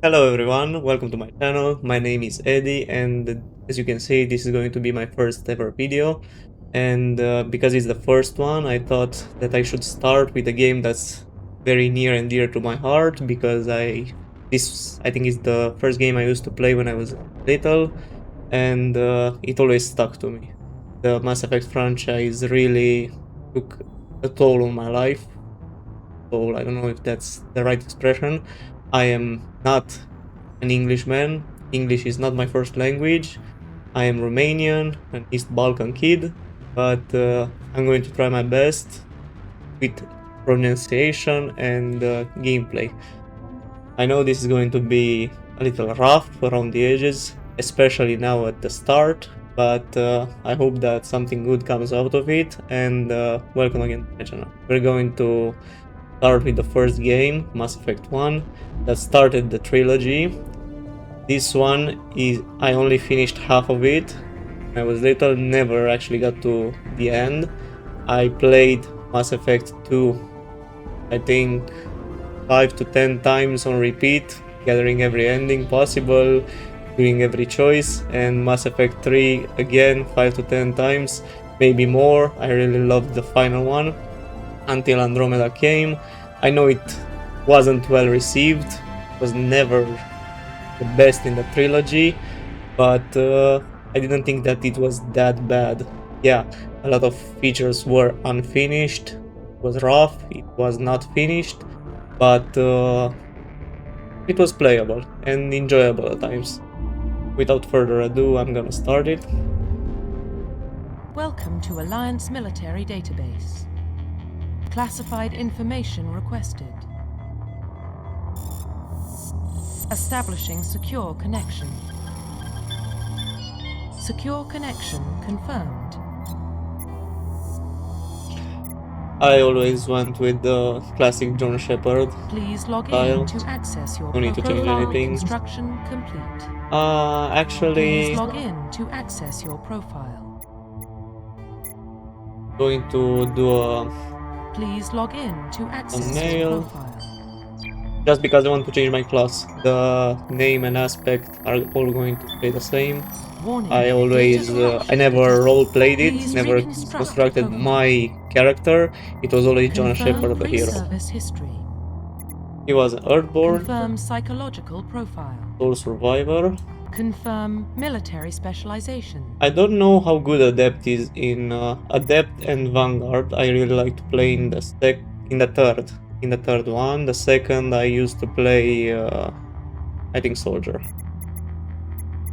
Hello everyone, welcome to my channel. My name is Eddie and as you can see this is going to be my first ever video, and because it's the first one I thought that I should start with a game that's very near and dear to my heart, because I think is the first game I used to play when I was little, and it always stuck to me. The Mass Effect franchise really took a toll on my life. So I don't know if that's the right expression. I am not an Englishman. English is not my first language. I am Romanian, an East Balkan kid, but I'm going to try my best with pronunciation and gameplay. I know this is going to be a little rough around the edges, especially now at the start, but I hope that something good comes out of it, and welcome again to my channel. We're going to start with the first game, Mass Effect 1, that started the trilogy. This one is I only finished half of it. I was little, never actually got to the end. I played Mass Effect 2, I think 5 to 10 times on repeat, gathering every ending possible, doing every choice, and Mass Effect 3 again 5 to 10 times, maybe more. I really loved the final one until Andromeda came. I know it wasn't well received, was never the best in the trilogy, but I didn't think that it was that bad. Yeah, a lot of features were unfinished, it was rough, it was not finished, but it was playable and enjoyable at times. Without further ado, I'm gonna start it. Welcome to Alliance Military Database. Classified information requested. Establishing secure connection. Secure connection confirmed. I always went with the classic John Shepard. Please log Style. in to access your No need to change profile. anything. Construction complete. Actually, Please log in to access your profile. going to do a Please log in to access mail. your profile. Just because I want to change my class. The name and aspect are all going to stay the same. Warning, I always, I never role-played it, never constructed my character. It was always John Shepard, the hero. Service history. He was an Earthborn, Confirm psychological profile. sole survivor. Confirm military specialization. I don't know how good Adept is in Adept and Vanguard. I really like to play in the third one. The second I used to play, I think Soldier.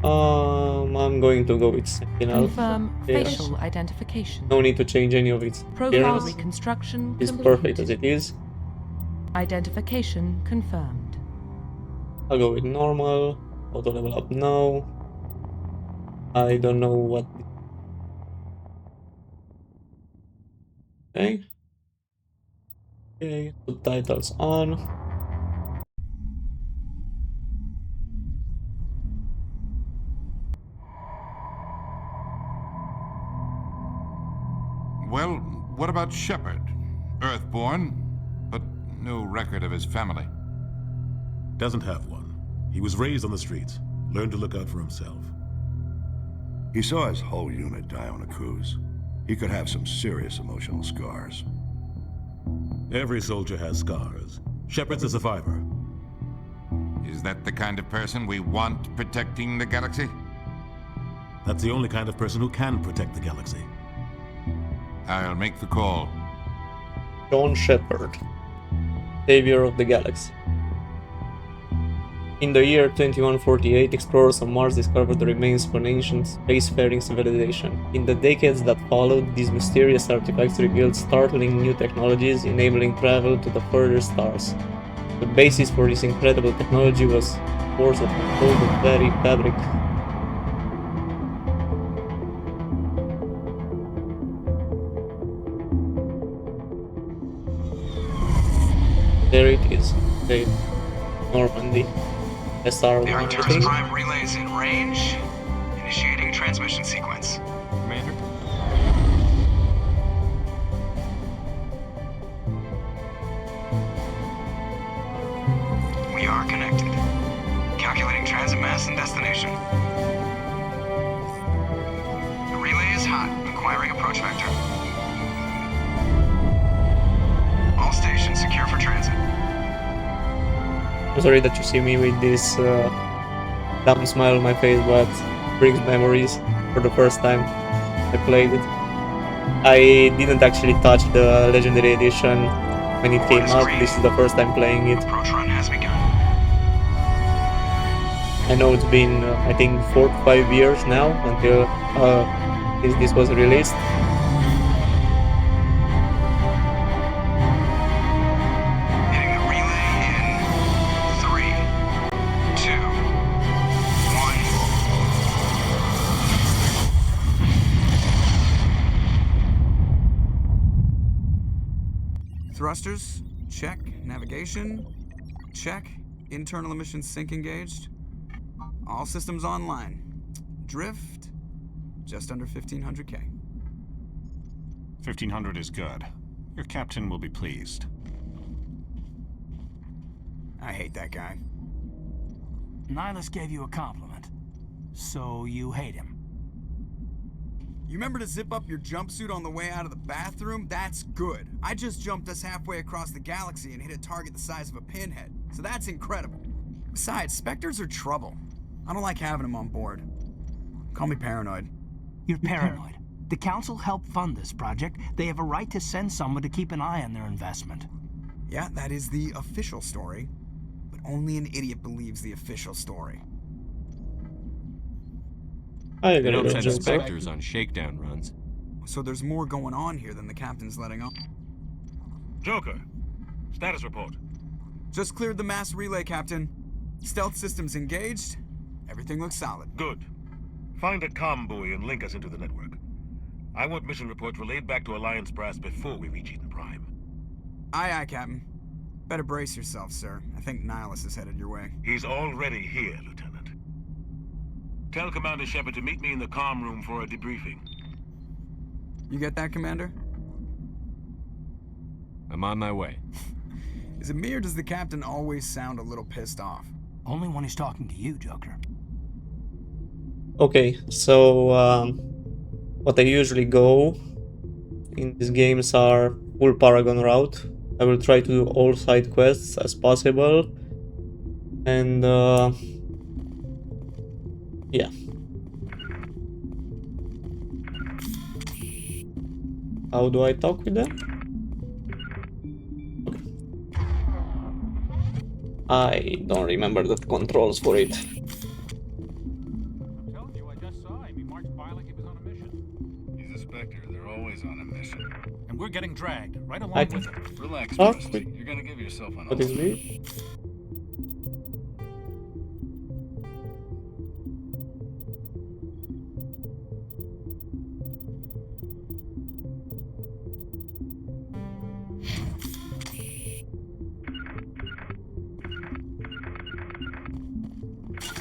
I'm going to go with Sentinel. Confirm facial identification. No need to change any of its Profile appearance. reconstruction It's complete. perfect as it is. Identification confirmed. I'll go with normal. Auto level up now. I don't know what. Okay. Okay. Subtitles on. Well, what about Shepard? Earthborn, but no record of his family. Doesn't have one. He was raised on the streets, learned to look out for himself. He saw his whole unit die on a cruise. He could have some serious emotional scars. Every soldier has scars. Shepard's a survivor. Is that the kind of person we want protecting the galaxy? That's the only kind of person who can protect the galaxy. I'll make the call. John Shepard, savior of the galaxy. In the year 2148, explorers on Mars discovered the remains of an ancient spacefaring civilization. In the decades that followed, these mysterious artifacts revealed startling new technologies, enabling travel to the further stars. The basis for this incredible technology was force that controlled the very fabric. There it is. Okay. Normandy. SR1, The I Arcturus think. Prime relay is in range. Initiating transmission sequence. Commander? We are connected. Initiating transit mass and destination. The relay is hot. Acquiring approach vector. All stations secure for transit. I'm sorry that you see me with this dumb smile on my face, but brings memories for the first time I played it. I didn't actually touch the Legendary Edition when it came out. This is the first time playing it. Approach run has begun. I know it's been, I think, 4 to 5 years now until since this was released. Hitting the relay in 3, 2, 1. Thrusters, check. Navigation, check. Internal emission sync engaged. All systems online. Drift, just under 1500K. 1500 is good. Your captain will be pleased. I hate that guy. Nihilus gave you a compliment, so you hate him. You remember to zip up your jumpsuit on the way out of the bathroom? That's good. I just jumped us halfway across the galaxy and hit a target the size of a pinhead, so that's incredible. Besides, Spectres are trouble. I don't like having them on board. Call me paranoid. You're paranoid. The Council helped fund this project. They have a right to send someone to keep an eye on their investment. Yeah, that is the official story. But only an idiot believes the official story. I They don't agree. send Spectres on shakedown runs. So there's more going on here than the captain's letting on. Joker, status report. Just cleared the mass relay, Captain. Stealth systems engaged. Everything looks solid. Good. Find a comm buoy and link us into the network. I want mission reports relayed back to Alliance Brass before we reach Eden Prime. Aye, aye, Captain. Better brace yourself, sir. I think Nihilus is headed your way. He's already here, Lieutenant. Tell Commander Shepard to meet me in the comm room for a debriefing. You get that, Commander? I'm on my way. Is it me or does the Captain always sound a little pissed off? Only when he's talking to you, Joker. Okay, so what I usually go in these games are full Paragon route. I will try to do all side quests as possible, and yeah. How do I talk with them? Okay. I don't remember the controls for it. And we're getting dragged right along I with it. Relax, Oh, Rusty. You're gonna give yourself an what is me?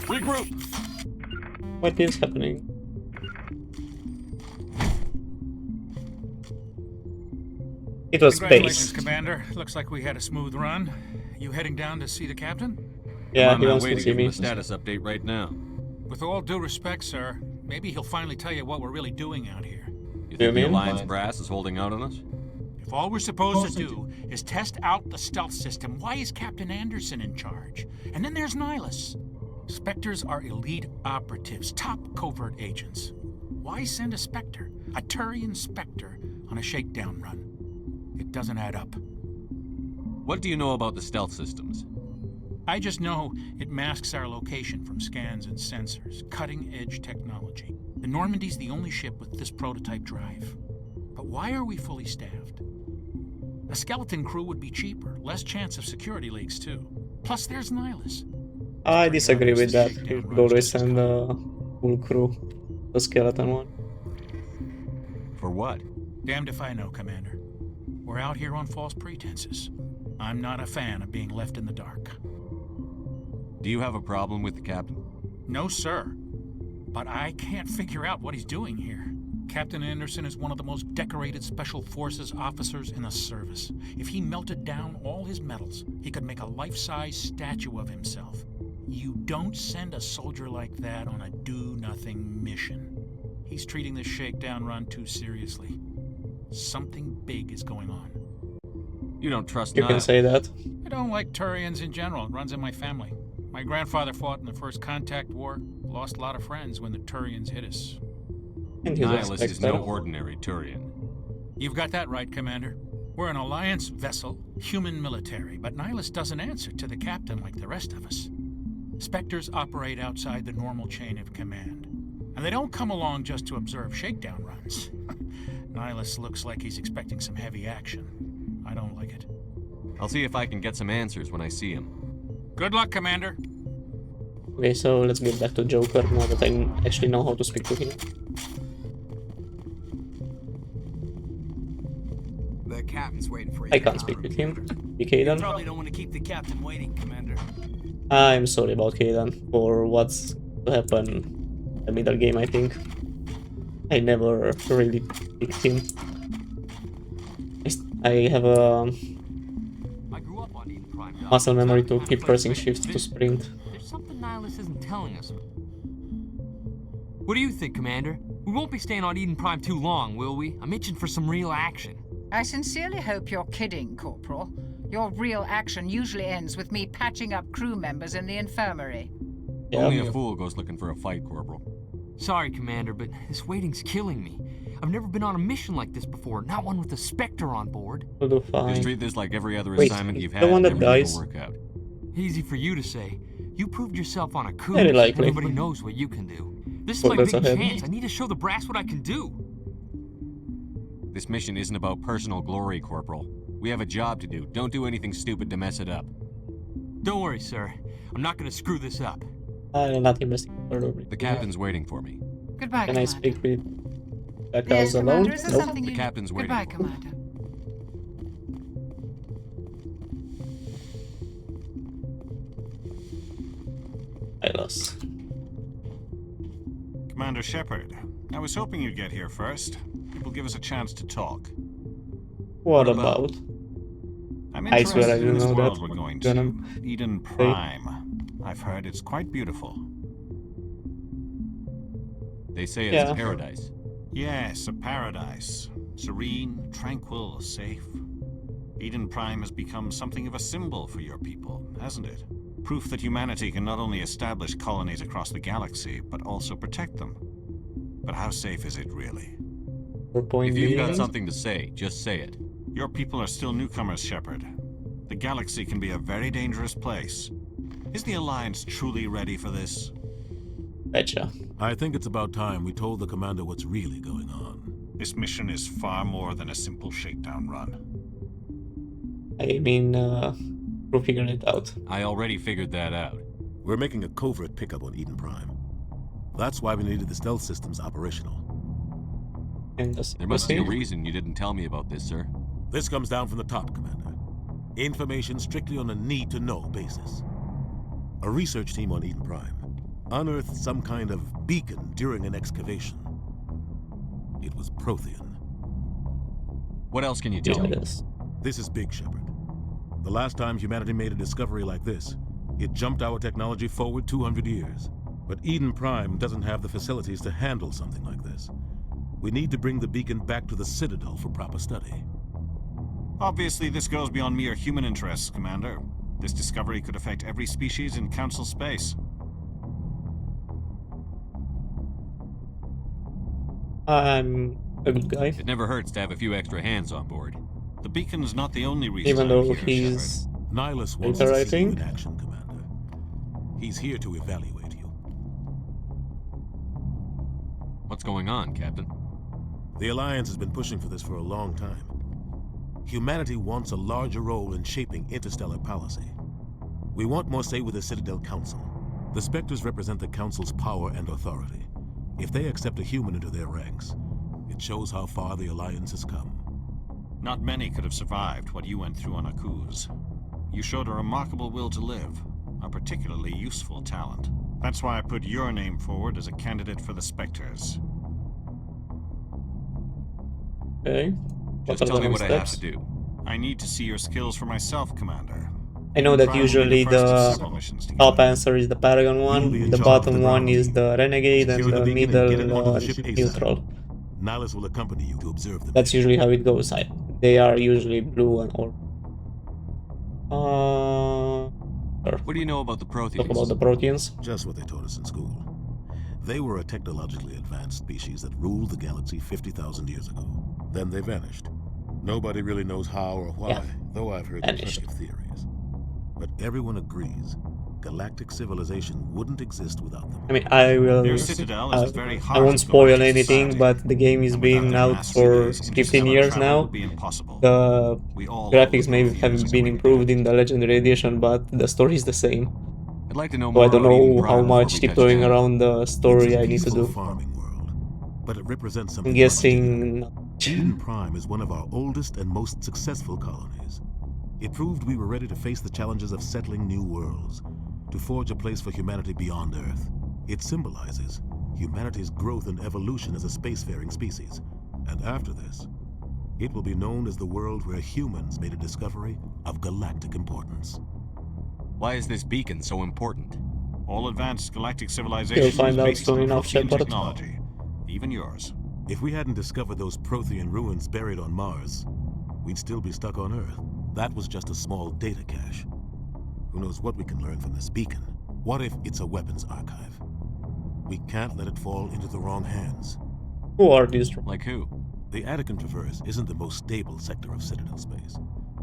Regroup! What is happening? It was Congratulations, space. Commander. Looks like we had a smooth run. You heading down to see the captain? Yeah, I'm he on my wants way to to see give him me. a status update right now. With all due respect, sir, maybe he'll finally tell you what we're really doing out here. You You think the mean? Alliance Brass is holding out on us? If all we're supposed to do is test out the stealth system, why is Captain Anderson in charge? And then there's Nihilus. Spectres are elite operatives, top covert agents. Why send a Spectre, a Turian Spectre, on a shakedown run? It doesn't add up. What do you know about the stealth systems? I just know it masks our location from scans and sensors, cutting-edge technology. The Normandy's the only ship with this prototype drive. But why are we fully staffed? A skeleton crew would be cheaper, less chance of security leaks too. Plus there's Nihilus. I disagree with that. You should always send a full crew, the skeleton one. For what? Damned if I know, Commander. We're out here on false pretenses. I'm not a fan of being left in the dark. Do you have a problem with the captain? No, sir. But I can't figure out what he's doing here. Captain Anderson is one of the most decorated Special Forces officers in the service. If he melted down all his medals, he could make a life-size statue of himself. You don't send a soldier like that on a do-nothing mission. He's treating this shakedown run too seriously. Something big is going on. You don't trust You can Niles. say that. I don't like Turians in general. It runs in my family. My grandfather fought in the First Contact War. Lost a lot of friends when the Turians hit us. And he's a Nihilus is no Spectre. ordinary Turian. You've got that right, Commander. We're an Alliance vessel, human military, but Nihilus doesn't answer to the captain like the rest of us. Spectres operate outside the normal chain of command. And they don't come along just to observe shakedown runs. Nihilus looks like he's expecting some heavy action. I don't like it. I'll see if I can get some answers when I see him. Good luck, Commander. Okay, so let's get back to Joker now that I actually know how to speak to him. The captain's waiting for you. I can't speak with him. Be Kaidan. Probably don't want to keep the captain waiting, Commander. I'm sorry about Kaidan for what's to happen in the middle game, I think. I never really picked him. I have a I grew up on Eden Prime. muscle memory to keep pressing shift to sprint. There's something Nihilus isn't telling us. What do you think, Commander? We won't be staying on Eden Prime too long, will we? I'm itching for some real action. I sincerely hope you're kidding, Corporal. Your real action usually ends with me patching up crew members in the infirmary. Yeah. Only a fool goes looking for a fight, Corporal. Sorry, Commander, but this waiting's killing me. I've never been on a mission like this before, not one with a Spectre on board. We'll do Just fine. treat this like every other Wait, assignment you've the had. one that Everything dies? will work out. Easy for you to say. You proved yourself on a coup. Very likely. Everybody knows what you can do. This is Well, my that's big ahead. chance. I need to show the brass what I can do. This mission isn't about personal glory, Corporal. We have a job to do. Don't do anything stupid to mess it up. Don't worry, sir. I'm not going to screw this up. I'm not investing further. The captain's waiting for me. Goodbye, Can I Commander. speak with Yes, Beckhouse alone? Commander, is there Nope. something The you... captain's waiting Goodbye, for me. Commander. I lost. Commander Shepard, I was hoping you'd get here first. It will give us a chance to talk. What about? I'm I swear I interested in didn't this know world that. we're going Gonna- to. Eden Prime. I've heard it's quite beautiful. They say it's Yeah. a paradise. Yes, a paradise. Serene, tranquil, safe. Eden Prime has become something of a symbol for your people, hasn't it? Proof that humanity can not only establish colonies across the galaxy, but also protect them. But how safe is it really? If you've got something to say, just say it. Your people are still newcomers, Shepard. The galaxy can be a very dangerous place. Is the Alliance truly ready for this? Betcha. I think it's about time we told the commander what's really going on. This mission is far more than a simple shakedown run. I mean, we'll figure it out. I already figured that out. We're making a covert pickup on Eden Prime. That's why we needed the stealth systems operational. And There must be a reason you didn't tell me about this, sir. This comes down from the top, Commander. Information strictly on a need-to-know basis. A research team on Eden Prime unearthed some kind of beacon during an excavation. It was Prothean. What else can you tell me? This is big, Shepard. The last time humanity made a discovery like this, it jumped our technology forward 200 years. But Eden Prime doesn't have the facilities to handle something like this. We need to bring the beacon back to the Citadel for proper study. Obviously, this goes beyond mere human interests, Commander. This discovery could affect every species in Council space. I'm a good guy. It never hurts to have a few extra hands on board. The beacon's not the only reason Even I'm though here, he's Nihilus wants to see you writing. in action, Commander. He's here to evaluate you. What's going on, Captain? The Alliance has been pushing for this for a long time. Humanity wants a larger role in shaping interstellar policy. We want more say with the Citadel Council. The Spectres represent the Council's power and authority. If they accept a human into their ranks, it shows how far the Alliance has come. Not many could have survived what you went through on Akuz. You showed a remarkable will to live, a particularly useful talent. That's why I put your name forward as a candidate for the Spectres. Okay. Just tell me what I have to do. I need to see your skills for myself, Commander. I know that Prime will be usually the first of the several missions to top answer is the Paragon You'll be one, in the charge of bottom the one ground is team. the Renegade, and Secure the the beacon and get it middle onto the ship ASAP. neutral. Nihilus will accompany you to observe the That's usually how it goes. They are usually blue and or. What do you know about the Protheans? Talk about the Protheans. Just what they taught us in school. They were a technologically advanced species that ruled the galaxy 50,000 years ago. Then they vanished. Nobody really knows how or why, though I've heard plenty of theories. But everyone agrees galactic civilization wouldn't exist without them. I mean, I will. Their citadel is very I hard won't to spoil galactic anything, society. but the game is been out for 15 years now. The graphics may have been improved in the Legendary Edition, but the story is the same. I'd like to know So more I don't about Eden know Prime how before much we tiptoeing touch down. around the story I need to do. Farming world, but it represents something I'm guessing. Eden Prime is one of our oldest and most successful colonies. It proved we were ready to face the challenges of settling new worlds, to forge a place for humanity beyond Earth. It symbolizes humanity's growth and evolution as a spacefaring species. And after this, it will be known as the world where humans made a discovery of galactic importance. Why is this beacon so important? All advanced galactic civilizations You'll find out based soon on enough, Prothean Shepard. technology, even yours. If we hadn't discovered those Prothean ruins buried on Mars, we'd still be stuck on Earth. That was just a small data cache. Who knows what we can learn from this beacon? What if it's a weapons archive? We can't let it fall into the wrong hands. Who are these? Like who? The Attican Traverse isn't the most stable sector of Citadel space.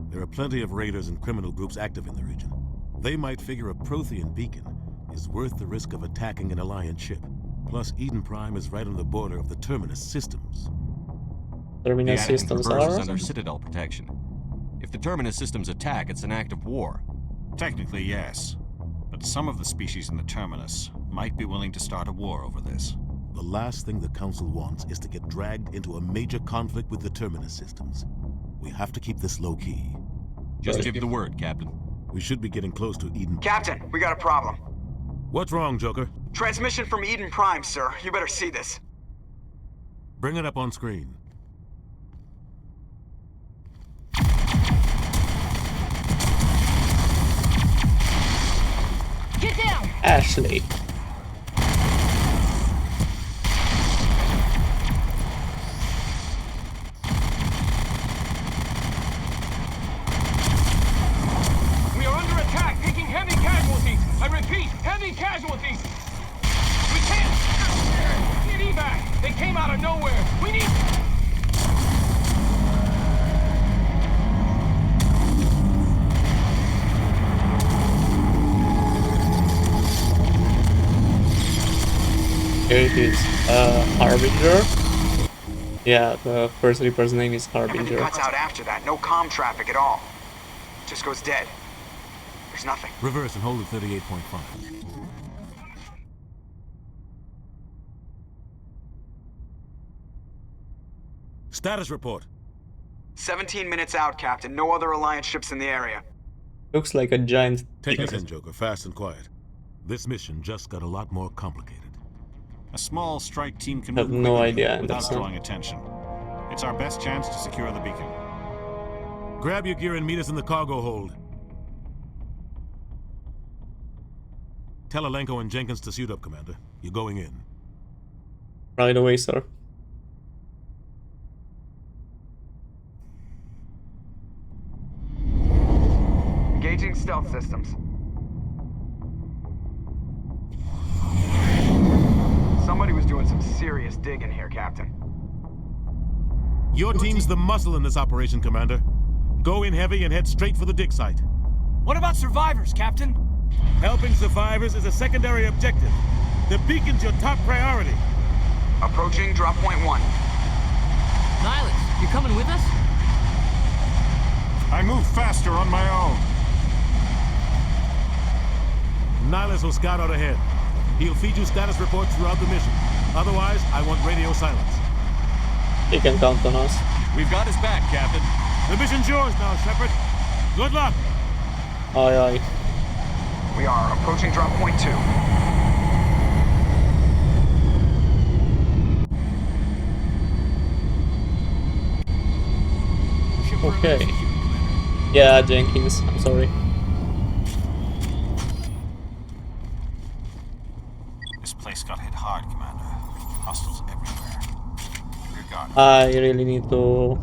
There are plenty of raiders and criminal groups active in the region. They might figure a Prothean beacon is worth the risk of attacking an Alliance ship. Plus, Eden Prime is right on the border of the Terminus systems. Terminus The Attican systems Traverse are is under Citadel protection. If the Terminus systems attack, it's an act of war. Technically, yes. But some of the species in the Terminus might be willing to start a war over this. The last thing the Council wants is to get dragged into a major conflict with the Terminus systems. We have to keep this low-key. Just give the word, Captain. We should be getting close to Eden. Captain, we got a problem. What's wrong, Joker? Transmission from Eden Prime, sir. You better see this. Bring it up on screen. Get down! Ashley. We are under attack, taking heavy casualties. I repeat, heavy casualties. We can't. Need evac. They came out of nowhere. We need. Here it is. Harbinger. Yeah, the first Reaper's name is Everything Harbinger. cuts out after that. No comm traffic at all. Just goes dead. There's nothing. Reverse and hold at 38.5. Status report. 17 minutes out, Captain. No other Alliance ships in the area. Looks like a giant. Take us in, Joker, fast and quiet. This mission just got a lot more complicated. A small strike team can I have move no quickly idea, without Anderson. drawing attention. It's our best chance to secure the beacon. Grab your gear and meet us in the cargo hold. Tell Alenko and Jenkins to suit up, Commander. You're going in. Right away, sir. Engaging stealth systems. Somebody was doing some serious digging here, Captain. Your team's the muscle in this operation, Commander. Go in heavy and head straight for the dig site. What about survivors, Captain? Helping survivors is a secondary objective. The beacon's your top priority. Approaching drop point 1. Nihilus, you coming with us? I move faster on my own. Nihilus will scout out ahead. He'll feed you status reports throughout the mission. Otherwise, I want radio silence. He can count on us. We've got his back, Captain. The mission's yours now, Shepard. Good luck. Aye, aye. We are approaching drop point 2. Okay. Yeah, Jenkins. I'm sorry. Place got hit hard, Commander. Hostiles everywhere. We're gone. I really need to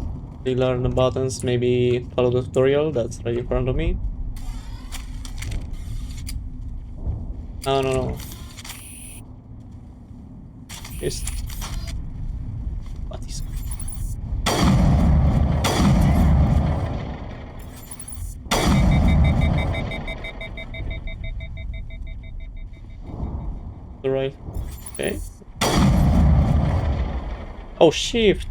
relearn the buttons, maybe follow the tutorial that's right in front of me. No, no, no. Just... What is... Right. Okay. Oh, shift.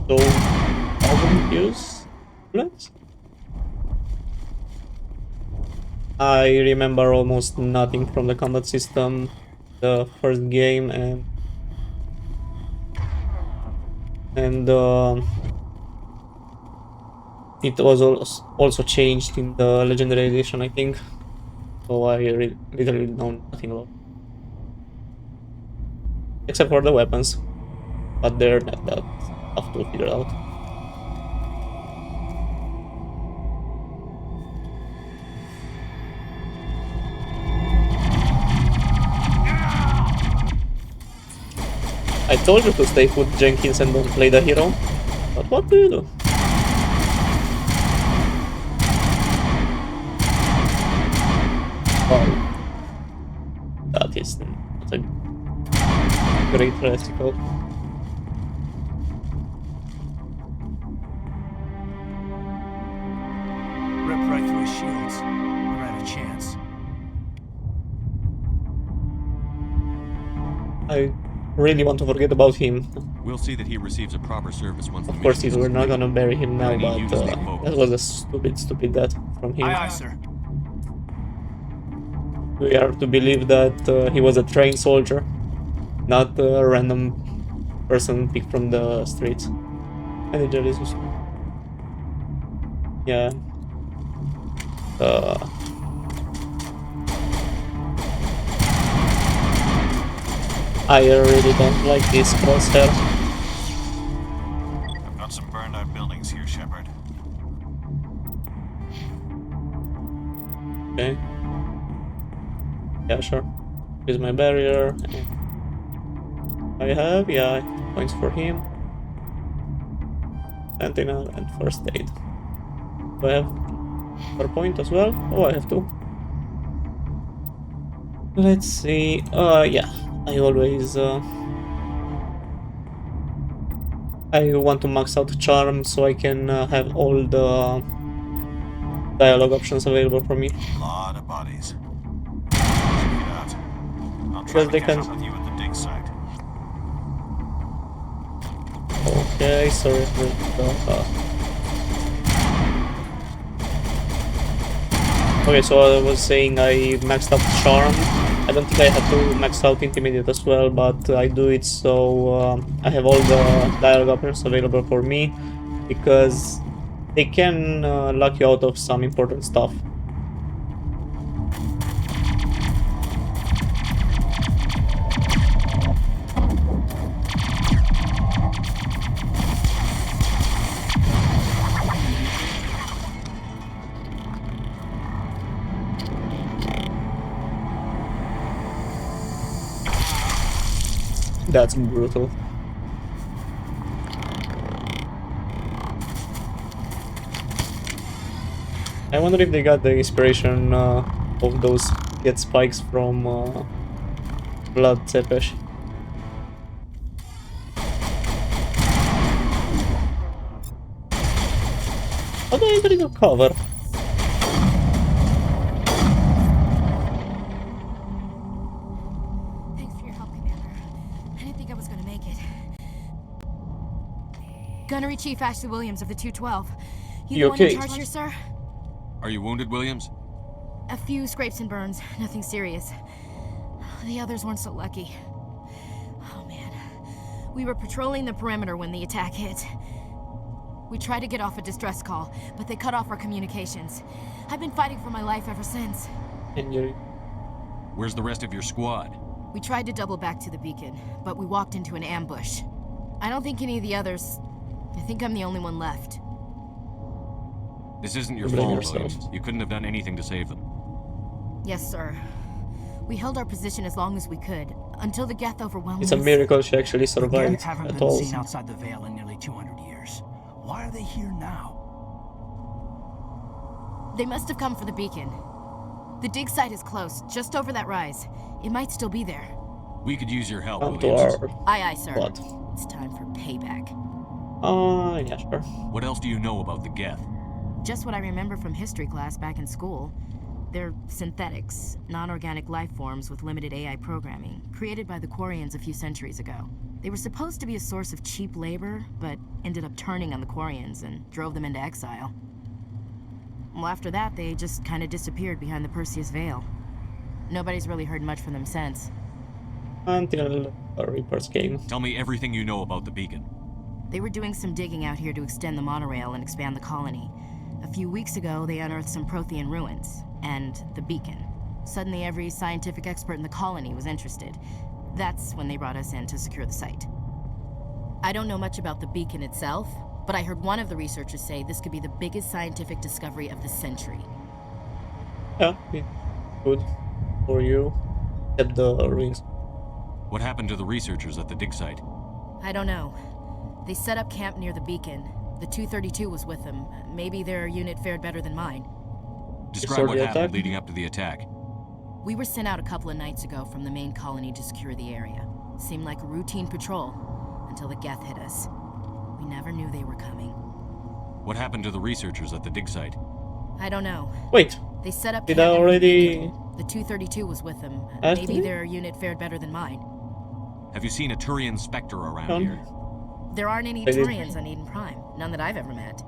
So, I wouldn't use bullets. I remember almost nothing from the combat system the first game, and it was also changed in the Legendary Edition, I think. So I literally know nothing about it. Except for the weapons, but they're not that tough to figure out. I told you to stay put, Jenkins, and don't play the hero, but what do you do? Oh, that is not a great reticle. Rip right through his shields. We're out of chance. I really want to forget about him. We'll see that he receives a proper service once Of course, we're not gonna bury him now, but that was a stupid death from him. Aye, aye, sir. We are to believe that he was a trained soldier, not a random person picked from the streets. And Jesus. Yeah. I really don't like this crosshair. I've got some burned out buildings here, Shepard. Okay. Yeah, sure. Here's my barrier. I have, yeah, points for him. Sentinel and first aid. Do I have per point as well? Oh, I have two. Let's see. Yeah. I always I want to max out charm so I can have all the dialogue options available for me. A lot of bodies. Check it out. I'll try to catch up with you at the dig site. Okay, sorry for the Okay, so I was saying I maxed out charm. I don't think I had to max out Intimidate as well, but I do it so I have all the dialogue options available for me, because they can lock you out of some important stuff. That's brutal. I wonder if they got the inspiration of those get spikes from Blood Tepesh. How do I enter into cover? Gunnery Chief Ashley Williams of the 212. You the one okay? in charge here, sir? Are you wounded, Williams? A few scrapes and burns, nothing serious. The others weren't so lucky. Oh man. We were patrolling the perimeter when the attack hit. We tried to get off a distress call, but they cut off our communications. I've been fighting for my life ever since. Where's the rest of your squad? We tried to double back to the beacon, but we walked into an ambush. I don't think any of the others... I think I'm the only one left. This isn't your fault, Williams. You couldn't have done anything to save them. Yes, sir. We held our position as long as we could, until the Geth overwhelmed It's a us. miracle she actually The survived Geth haven't at been all. seen outside the Veil in nearly 200 years. Why are they here now? They must have come for the beacon. The dig site is close, just over that rise. It might still be there. We could use your help, Come to Williams. our Aye, sir. plot. It's time for payback. Yeah, sure. What else do you know about the Geth? Just what I remember from history class back in school. They're synthetics, non-organic life forms with limited AI programming, created by the Quarians a few centuries ago. They were supposed to be a source of cheap labor, but ended up turning on the Quarians and drove them into exile. Well, after that, they just kind of disappeared behind the Perseus Veil. Nobody's really heard much from them since. Until the Reapers came. Tell me everything you know about the beacon. They were doing some digging out here to extend the monorail and expand the colony. A few weeks ago, they unearthed some Prothean ruins, and the beacon. Suddenly, every scientific expert in the colony was interested. That's when they brought us in to secure the site. I don't know much about the beacon itself, but I heard one of the researchers say this could be the biggest scientific discovery of the century. Yeah, good for you. Except the ruins. What happened to the researchers at the dig site? I don't know. They set up camp near the beacon. The 232 was with them. Maybe their unit fared better than mine. Describe what happened attack? leading up to the attack. We were sent out a couple of nights ago from the main colony to secure the area. Seemed like a routine patrol, until the Geth hit us. We never knew they were coming. What happened to the researchers at the dig site? I don't know. Wait. They set up Did camp I near the already beacon. The 232 was with them. ask Maybe you? their unit fared better than mine. Have you seen a Turian Spectre around None. here? There aren't any I did. Turians on Eden Prime. None that I've ever met.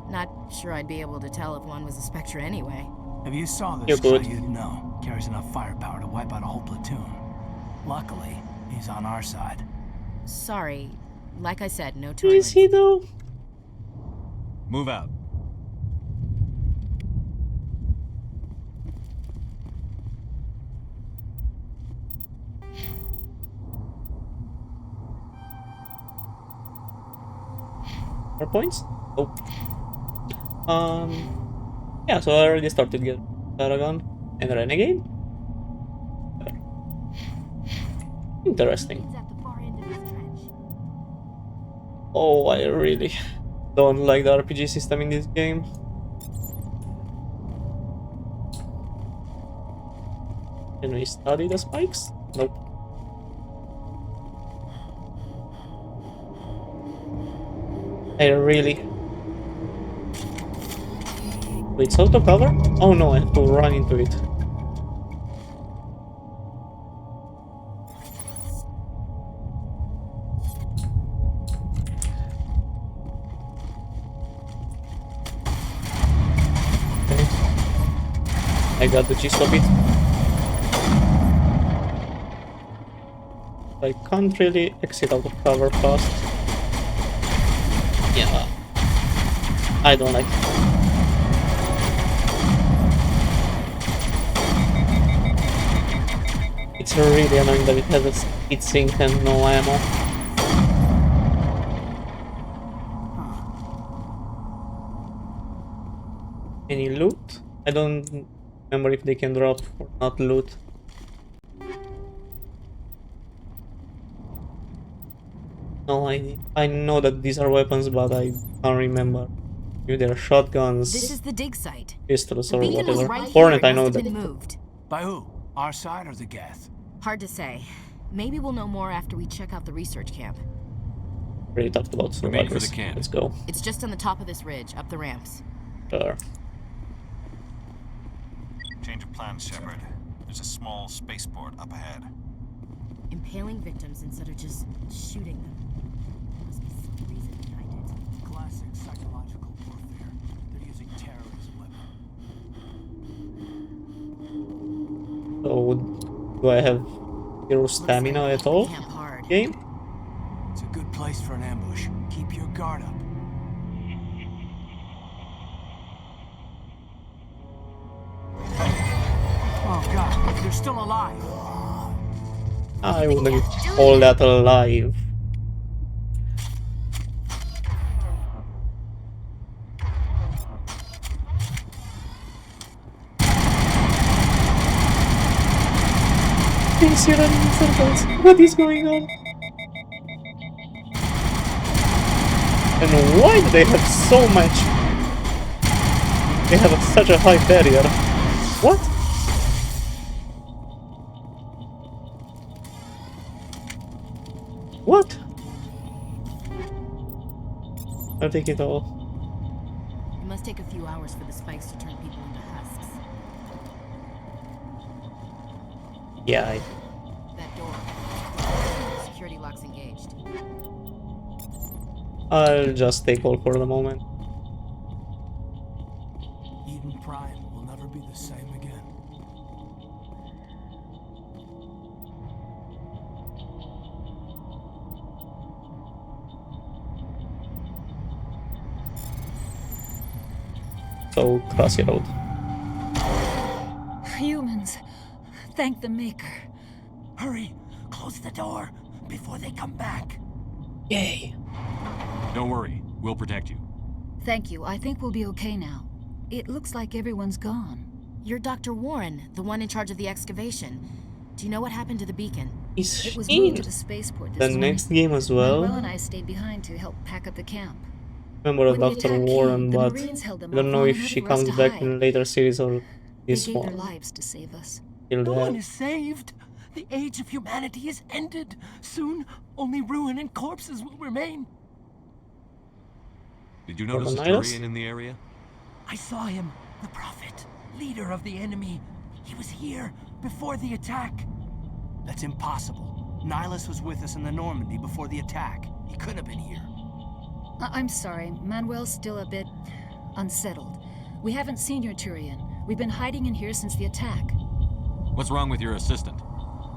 Not sure I'd be able to tell if one was a Spectre anyway. If you saw You're this guy, good. you'd know. Carries enough firepower to wipe out a whole platoon. Luckily, he's on our side. Sorry. Like I said, no Is Turians. he though? Move out. More points? Oh. Yeah, so I already started getting Paragon and Renegade. Interesting. Oh, I really don't like the RPG system in this game. Can we study the spikes? Nope. I really... Wait, it's auto cover? Oh no, I have to run into it. Okay. I got the gist of it. I can't really exit out of cover fast. Yeah, I don't like it. It's really annoying that it has a speed sink and no ammo. Any loot? I don't remember if they can drop or not loot. No, I know that these are weapons, but I can't remember. If they're shotguns, This is the dig site. pistols, The or beacon was whatever. right here. Hornet, It I know must have that. been moved. By who? Our side or the Geth? Hard to say. Maybe we'll know more after we check out the research camp. Already talked about We made for survivors. the camp. Let's go. It's just on the top of this ridge, up the ramps. Sure. Change of plans, Shepard. There's a small spaceport up ahead. Impaling victims instead of just shooting them. There must be some reason behind it. Classic psychological warfare. They're using terror as a weapon. So, do I have zero stamina at all? Camp hard. Game? It's a good place for an ambush. Keep your guard up. Oh god, they're still alive. I wouldn't call that alive. things here running in circles. What is going on? And why do they have so much? They have such a high barrier. What? What? I'll take it all. It must take a few hours for the spikes to turn people into husks. Yeah, That door. Security lock's engaged. I'll just take all for the moment. Eden Prime will never be the same again. So, cross your road. Humans, thank the Maker. Hurry, close the door before they come back. Yay. Don't worry, we'll protect you. Thank you. I think we'll be okay now. It looks like everyone's gone. You're Dr. Warren, the one in charge of the excavation. Do you know what happened to the beacon? Is It was he moved to the spaceport the this next morning. game as well? Manuel and I stayed behind to help pack up the camp. Remember When the Dr. attack Warren, came, the but Marines held them I don't off know long if enough she for us comes to back hide. in later series or They this gave their one. lives to save us. Still No there. one is saved. The age of humanity is ended. Soon, only ruin and corpses will remain. Did you notice a Nihilus? Turian in the area? I saw him, the Prophet, leader of the enemy. He was here before the attack. That's impossible. Nihilus was with us in the Normandy before the attack. He couldn't have been here. I'm sorry. Manuel's still a bit unsettled. We haven't seen your Turian. We've been hiding in here since the attack. What's wrong with your assistant?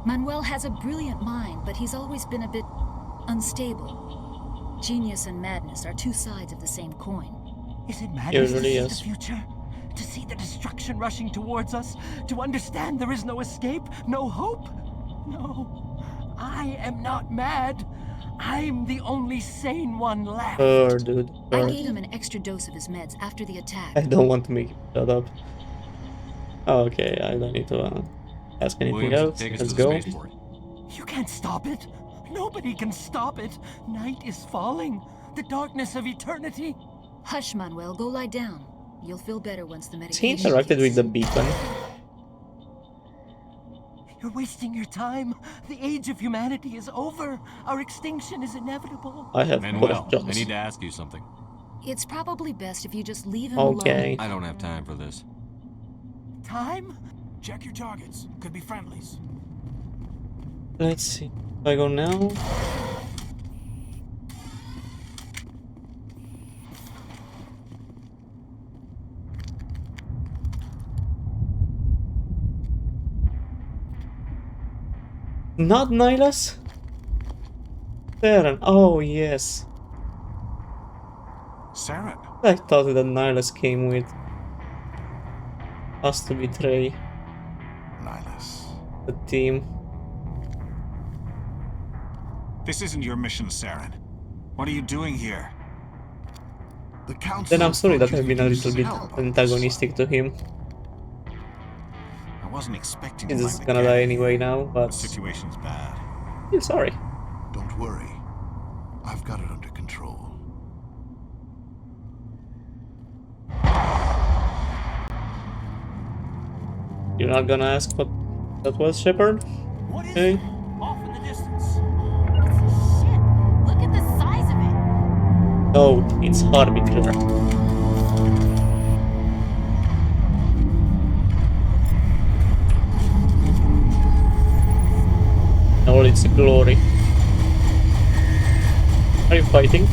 Manuel has a brilliant mind, but he's always been a bit unstable. Genius and madness are two sides of the same coin. Is it madness to Usually, see yes. the future? To see the destruction rushing towards us? To understand there is no escape? No hope? No. I am not mad. I'm the only sane one left. Dude. I Her. gave him an extra dose of his meds after the attack. I don't want to make it shut up. Okay, I don't need to ask anything Williams, else. take us Let's to the go. spaceport. You can't stop it. Nobody can stop it. Night is falling. The darkness of eternity. Hush, Manuel. Go lie down. You'll feel better once the Has he medication. interacted with the beacon? You're wasting your time. The age of humanity is over. Our extinction is inevitable. I have Manuel, questions. I need to ask you something. It's probably best if you just leave him Okay. alone. I don't have time for this. Time? Check your targets. Could be friendlies. Let's see. If I go now. Not Nihilus? Saren. Oh, yes. Saren. I thought that Nihilus came with us to betray Nihilus. the team. This isn't your mission, Saren. What are you doing here? The council. Then I'm sorry that I've been a used little to bit help on this antagonistic to him. I wasn't expecting to He's find the gonna gang. die anyway now, The but situation's bad. I'm sorry. Don't worry. I've got it under control. You're not gonna ask what that was, Shepard? What is Okay. it? Off in the distance. Look at the size of it! Oh, it's Harbinger. All its glory. Are you fighting?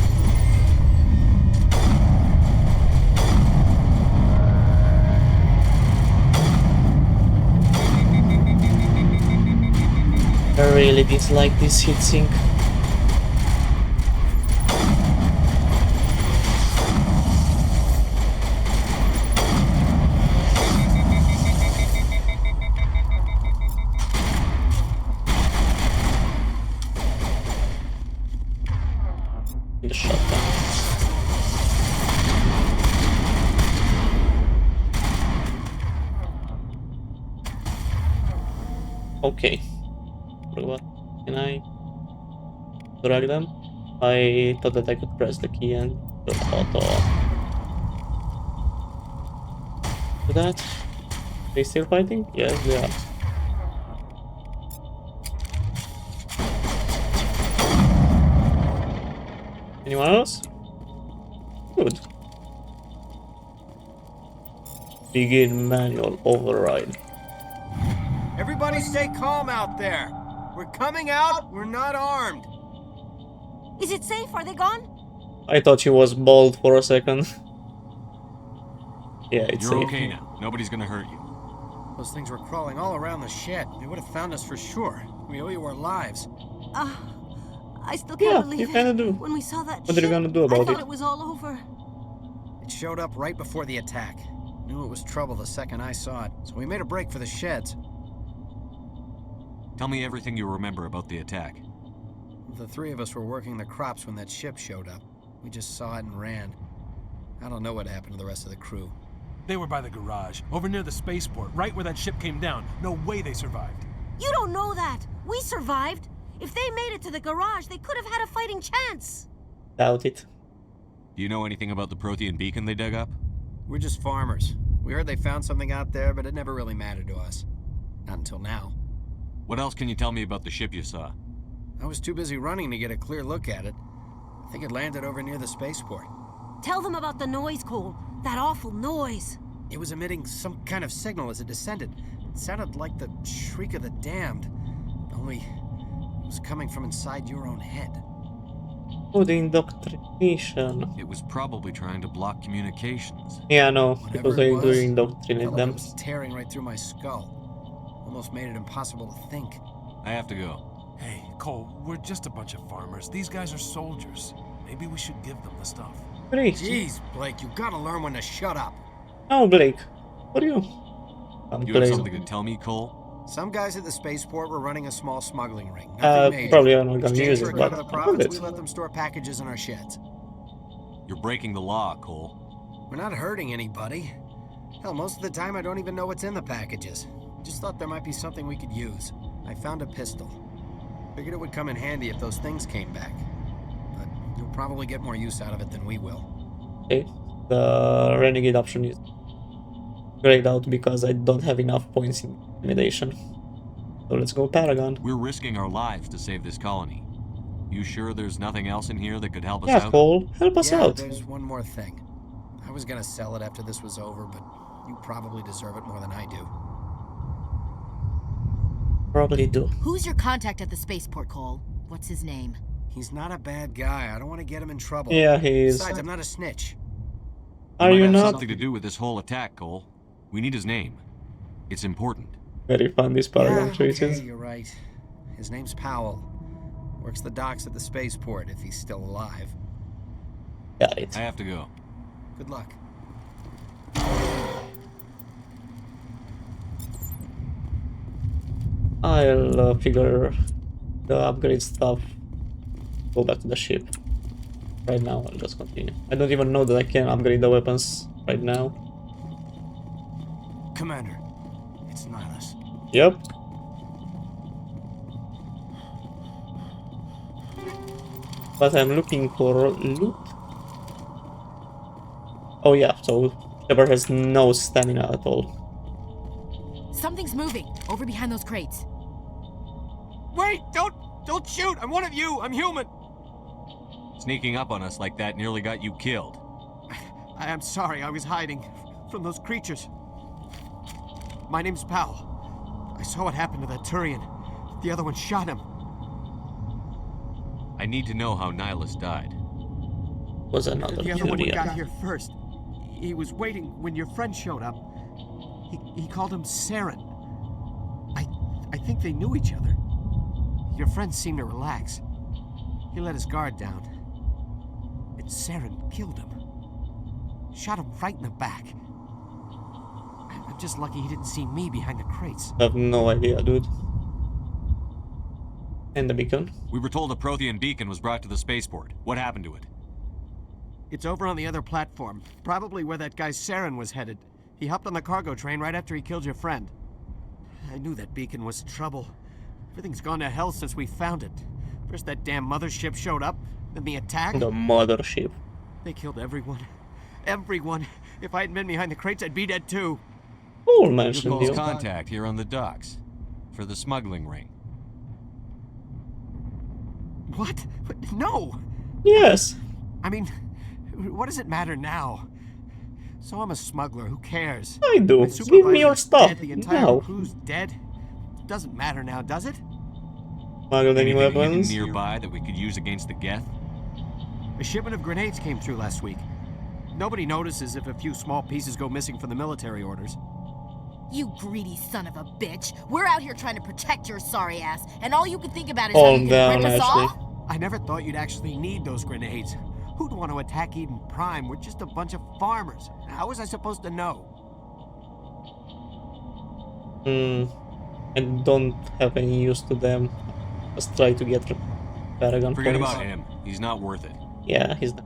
I really dislike this heatsink. The shotgun. Okay. what? Can I drag them? I thought that I could press the key and the auto. Do that? They still fighting? Yes, they are. Anyone else? Good. Begin manual override. Everybody stay calm out there. We're coming out, we're not armed. Is it safe? Are they gone? I thought she was bald for a second. Yeah, it's You're safe. okay now. Nobody's gonna hurt you. Those things were crawling all around the shed. They would have found us for sure. We owe you our lives. I still can't Yeah, believe you it. kinda do. When we saw that What are you ship, gonna do I about thought it? it was all over. It showed up right before the attack. Knew it was trouble the second I saw it, so we made a break for the sheds. Tell me everything you remember about the attack. The three of us were working the crops when that ship showed up. We just saw it and ran. I don't know what happened to the rest of the crew. They were by the garage, over near the spaceport, right where that ship came down. No way they survived. You don't know that. We survived. If they made it to the garage, they could have had a fighting chance. Doubt it. Do you know anything about the Prothean beacon they dug up? We're just farmers. We heard they found something out there, but it never really mattered to us. Not until now. What else can you tell me about the ship you saw? I was too busy running to get a clear look at it. I think it landed over near the spaceport. Tell them about the noise, Cole. That awful noise. It was emitting some kind of signal as it descended. It sounded like the shriek of the damned. Only it was coming from inside your own head. Oh, the indoctrination. It was probably trying to block communications. Yeah, I know. Whatever Because it they was, do felt indoctrinate like them. it was tearing right through my skull. Almost made it impossible to think. I have to go. Hey, Cole, we're just a bunch of farmers. These guys are soldiers. Maybe we should give them the stuff. Jeez, Blake, you gotta learn when to shut up. Oh, Blake. What are you? You have something to tell me, Cole? Some guys at the spaceport were running a small smuggling ring. Nothing major. Probably I'm not In gonna exchange use for it, a cut but of the I profits, it. we let them store packages in our sheds. You're breaking the law, Cole. We're not hurting anybody. Hell, most of the time I don't even know what's in the packages. Just thought there might be something we could use. I found a pistol. Figured it would come in handy if those things came back. But you'll probably get more use out of it than we will. Okay. The renegade option is grayed out because I don't have enough points in intimidation. So let's go Paragon. We're risking our lives to save this colony. You sure there's nothing else in here that could help us Yeah, out? Cole, help us Yeah, out. there's one more thing. I was gonna sell it after this was over, but you probably deserve it more than I do. Probably do. Who's your contact at the spaceport, Cole? What's his name? He's not a bad guy. I don't want to get him in trouble. Yeah, he is. Besides, I'm not a snitch. Are Might you have not? something to do with this whole attack, Cole. We need his name. It's important. Very fun, these Paragon Yeah, choices. okay, you're right. His name's Powell. Works the docks at the spaceport if he's still alive. Got it. I have to go. Good luck. I'll figure the upgrade stuff. Go back to the ship. Right now, I'll just continue. I don't even know that I can upgrade the weapons right now. Commander, it's Nihilus. Yep. But I'm looking for loot. Oh yeah, so Shepard has no stamina at all. Something's moving over behind those crates. Wait! Don't shoot! I'm one of you! I'm human! Sneaking up on us like that nearly got you killed. I am sorry, I was hiding from those creatures. My name's Powell. I saw what happened to that Turian. The other one shot him. I need to know how Nihilus died. Was another The other one Turian. got here first. He was waiting when your friend showed up. He called him Saren. I think they knew each other. Your friend seemed to relax. He let his guard down. And Saren killed him. Shot him right in the back. I'm just lucky he didn't see me behind the crates. I have no idea, dude. And the beacon? We were told a Prothean beacon was brought to the spaceport. What happened to it? It's over on the other platform. Probably where that guy Saren was headed. He hopped on the cargo train right after he killed your friend. I knew that beacon was trouble. Everything's gone to hell since we found it. First that damn mothership showed up, then the attack. The mothership. They killed everyone. Everyone. If I hadn't been behind the crates, I'd be dead too. Who mentioned Interpol's you? contact here on the docks for the smuggling ring. What? No! Yes. I mean, what does it matter now? So I'm a smuggler, who cares? I do. My Give me your supervisor's stuff. dead, the entire Now. crew's dead. Doesn't matter now, does it? Smuggled any Anything hidden weapons? nearby that we could use against the Geth? A shipment of grenades came through last week. Nobody notices if a few small pieces go missing from the military orders. You greedy son of a bitch. We're out here trying to protect your sorry ass, and all you can think about is how you can rip us off? I never thought you'd actually need those grenades. Who'd want to attack Eden Prime? We're just a bunch of farmers. How was I supposed to know? I don't have any use to them. Just try to get Paragon Forget points. about him. He's not worth it. Yeah, he's not.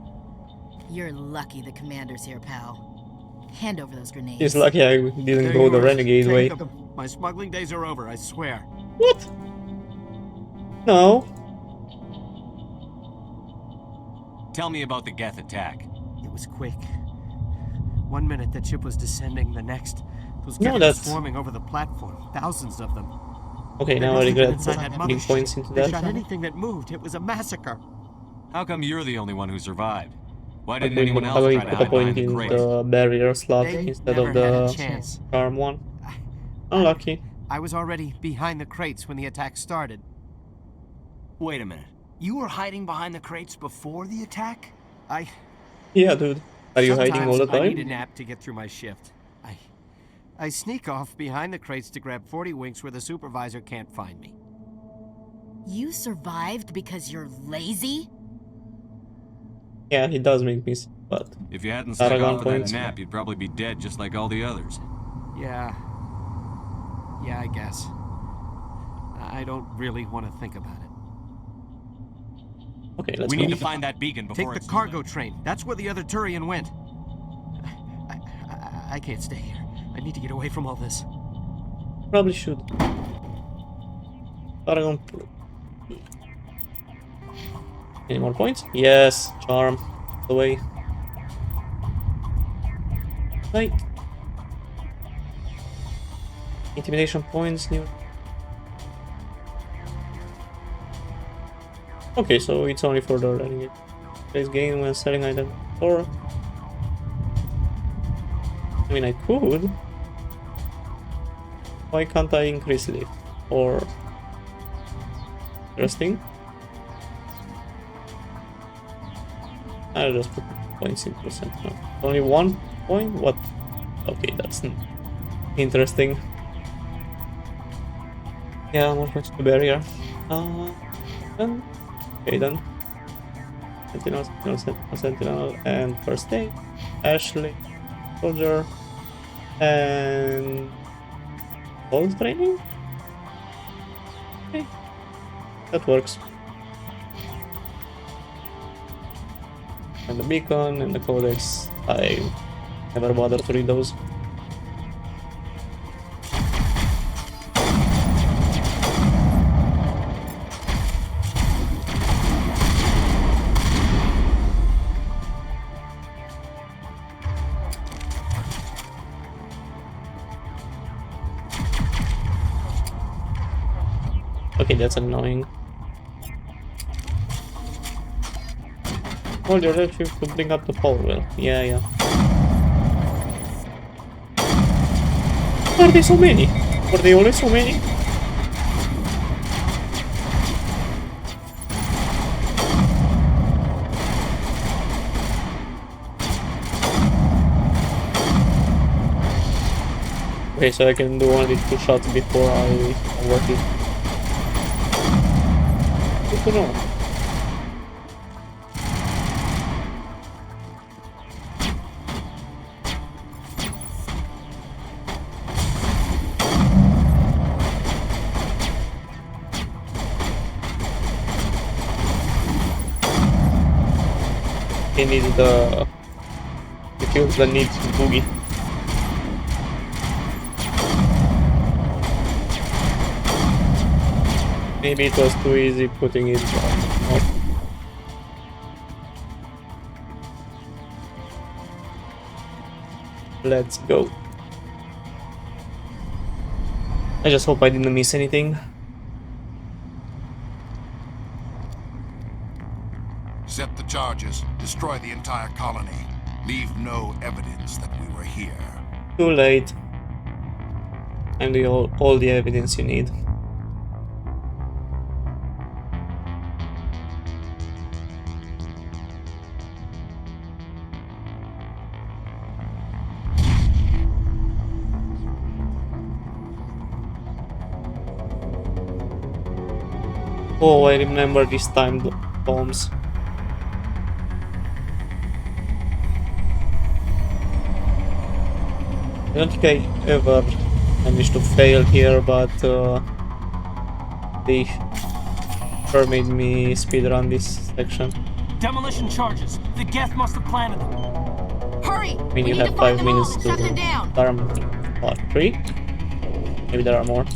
You're lucky the commander's here, pal. Hand over those grenades. He's lucky I didn't They're go the yours. renegade Take way. them. My smuggling days are over, I swear. What? No. Tell me about the Geth attack. It was quick. 1 minute that ship was descending, the next. Those No, Geth were that's- swarming over the platform. Thousands of them. Okay, They now I must have been regret inside that putting mothership. points into They that. shot anything that moved. It was a massacre. How come you're the only one who survived? Why I'm didn't going anyone to else try to put a hide point behind the in crates? the barrier slot They instead never of had a the chance. charm one. Unlucky. I was already behind the crates when the attack started. Wait a minute. You were hiding behind the crates before the attack? Yeah, dude. Are you hiding all the Sometimes I need a time? nap to get through my shift. I sneak off behind the crates to grab 40 winks where the supervisor can't find me. You survived because you're lazy? Yeah, he does make me sick, but If you hadn't stuck Paragon off for that points. nap, you'd probably be dead just like all the others. Yeah, I guess. I don't really want to think about it. Okay, let's We go. need to find that beacon before Take the it's cargo train. That's where the other Turian went. I can't stay here. I need to get away from all this. Probably should. Paragon. Any more points? Yes, charm. The way. Right. Intimidation points new. Okay, so it's only for the renegade. Place gain when selling item or I mean I could. Why can't I increase it? Or interesting. I'll just put points in percent now. Only 1 point? What? Okay, that's interesting. Yeah, more points to barrier. Done. Okay, done. Sentinel, and first aid. Ashley, soldier, and all training. Okay, that works. And the beacon and the codex. I never bothered to read those. Okay, that's annoying. Hold your left shift to bring up the power wheel. Yeah. Are they so many? Were they always so many? Okay, so I can do only 2 shots before I work it. Good to know. He needs the fuel that needs boogie. Maybe it was too easy putting it on. Let's go. I just hope I didn't miss anything. Set the charges. Destroy the entire colony. Leave no evidence that we were here. Too late. And all the evidence you need. Oh, I remember this time bombs. I don't think I ever managed to fail here, but they sure made me speedrun this section. Demolition charges. The Geth must have planted them. Hurry! I mean, you have 5 minutes to arm. What, 3? Maybe there are more.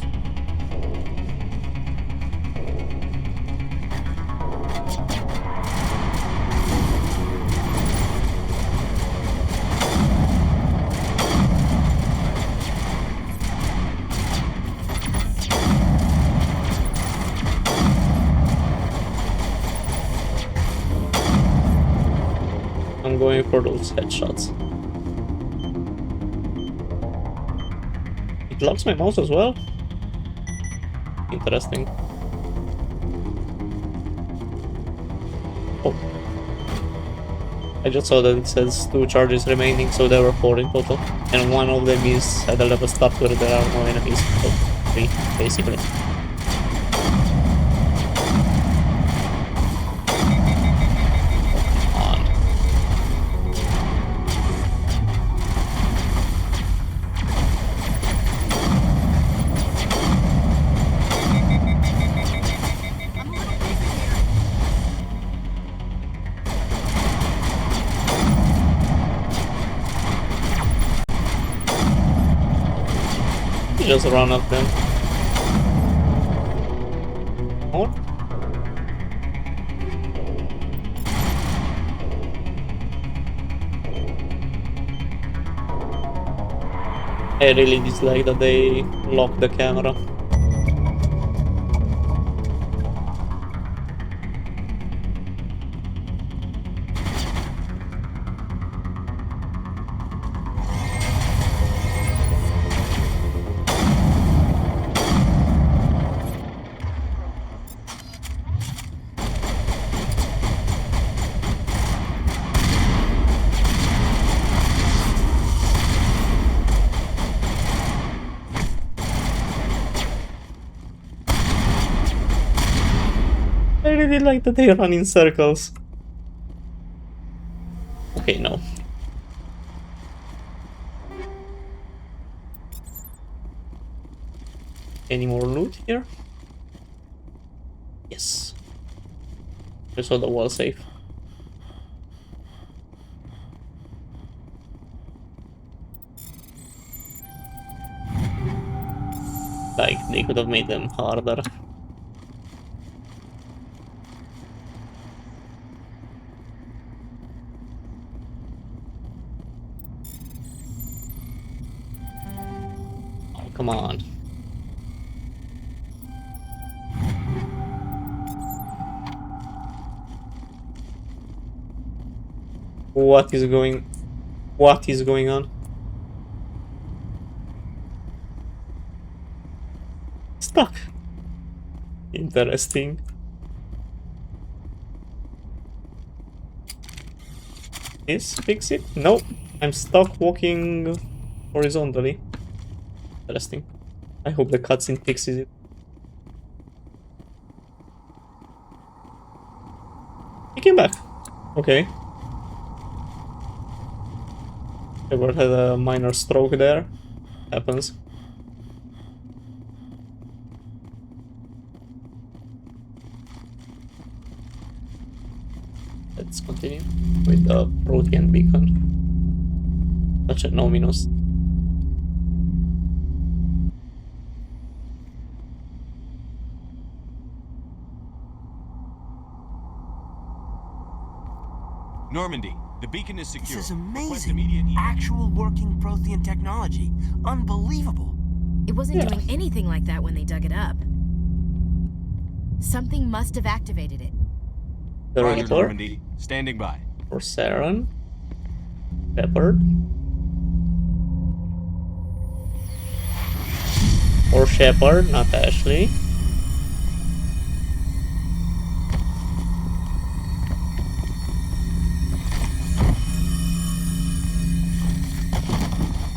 I'm going for those headshots. It locks my mouse as well? Interesting. Oh. I just saw that it says 2 charges remaining, so there were 4 in total. And one of them is at a level start where there are no enemies, so 3 basically. Just run at them. More? I really dislike that they lock the camera. I really like that they run in circles. Okay, no. Any more loot here? Yes. I saw the wall safe. Like, they could have made them harder. Come on. What is going on? Stuck. Interesting. This fix it? No, I'm stuck walking horizontally. Interesting. I hope the cutscene fixes it. He came back. Okay. Ever had a minor stroke there? Happens. Let's continue with the Protean beacon. Such an ominous. Normandy, the beacon is secure. This is amazing. Actual working Prothean technology. Unbelievable. It wasn't doing anything like that when they dug it up. Something must have activated it. Roger, Normandy. Standing by. For Saren. Shepard. Or Shepard, not Ashley.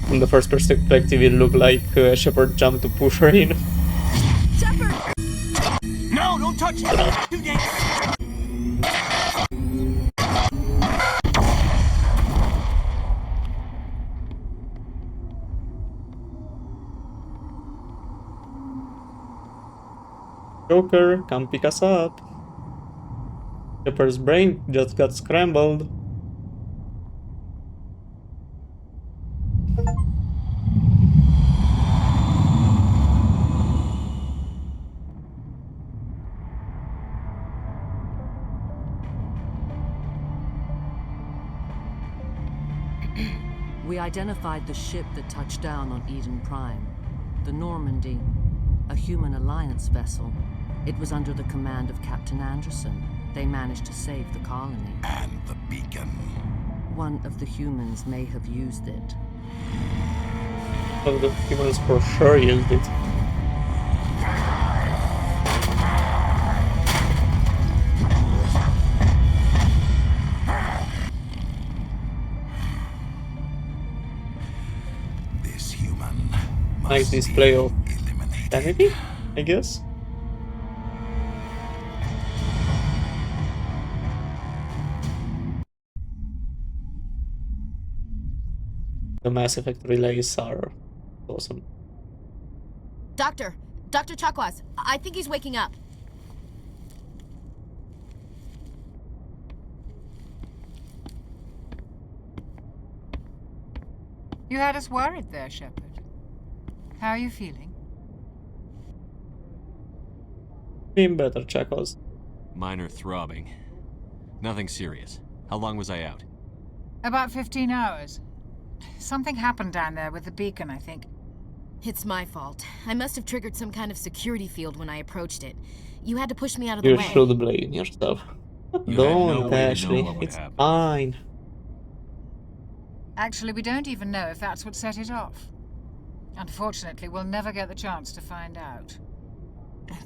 From the first perspective, it looked like Shepard jumped to push her in. Shepard! No, don't touch it! Too dangerous! Joker, come pick us up. Shepard's brain just got scrambled. We identified the ship that touched down on Eden Prime. The Normandy, a human alliance vessel. It was under the command of Captain Anderson. They managed to save the colony. And the beacon. One of the humans may have used it. One of the humans for sure used it. Nice display of sanity, I guess. The Mass Effect relays are awesome. Dr. Chakwas, I think he's waking up. You had us worried there, Shepard. How are you feeling? Feeling better, Chakwas. Minor throbbing. Nothing serious. How long was I out? About 15 hours. Something happened down there with the beacon, I think. It's my fault. I must have triggered some kind of security field when I approached it. You had to push me out of the way. You should blame yourself. Don't, Ashley. It's fine. Actually, we don't even know if that's what set it off. Unfortunately, we'll never get the chance to find out.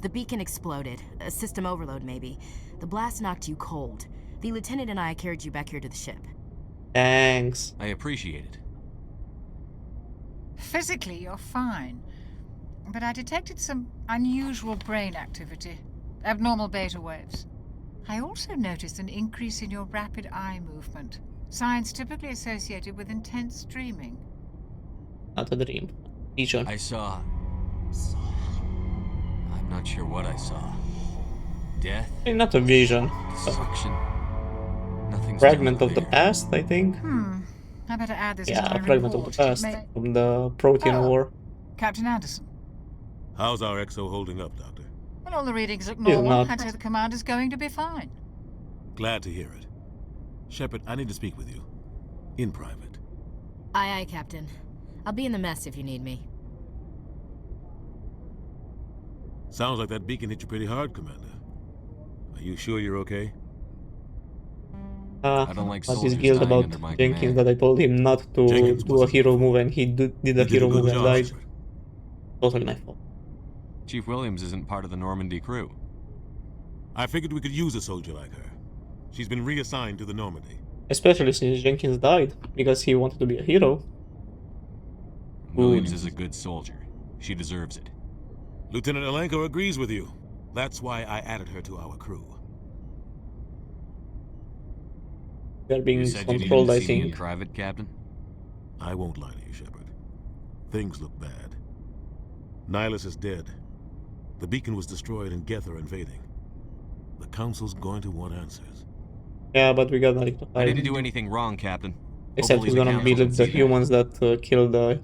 The beacon exploded. A system overload, maybe. The blast knocked you cold. The lieutenant and I carried you back here to the ship. Thanks. I appreciate it. Physically, you're fine. But I detected some unusual brain activity. Abnormal beta waves. I also noticed an increase in your rapid eye movement. Signs typically associated with intense dreaming. Not a dream. Vision. I saw... I'm not sure what I saw. Death? Not a vision. Destruction. Nothing. Fragment of the past, I think. I better add this to my a fragment report. of the past from the Prothean War. Captain Anderson. How's our EXO holding up, Doctor? Well, all the readings look normal. I'd say the commander's going to be fine. Glad to hear it. Shepard, I need to speak with you. In private. Aye, Captain. I'll be in the mess if you need me. Sounds like that beacon hit you pretty hard, Commander. Are you sure you're okay? I don't like but his guilt about Jenkins that I told him not to do a hero move and he did a hero move and died. Totally my fault. Chief Williams isn't part of the Normandy crew. I figured we could use a soldier like her. She's been reassigned to the Normandy. Especially since Jenkins died, because he wanted to be a hero. Williams is a good soldier. She deserves it. Lieutenant Alenko agrees with you. That's why I added her to our crew. They're being You said controlled, you I didn't see me think. in private, Captain? I won't lie to you, Shepard. Things look bad. Nihilus is dead. The beacon was destroyed and Geth are invading. The Council's going to want answers. Yeah, but we got nothing to I hide. didn't do anything wrong, Captain. Except Hopefully he's the gonna be Council the can see that. humans that killed the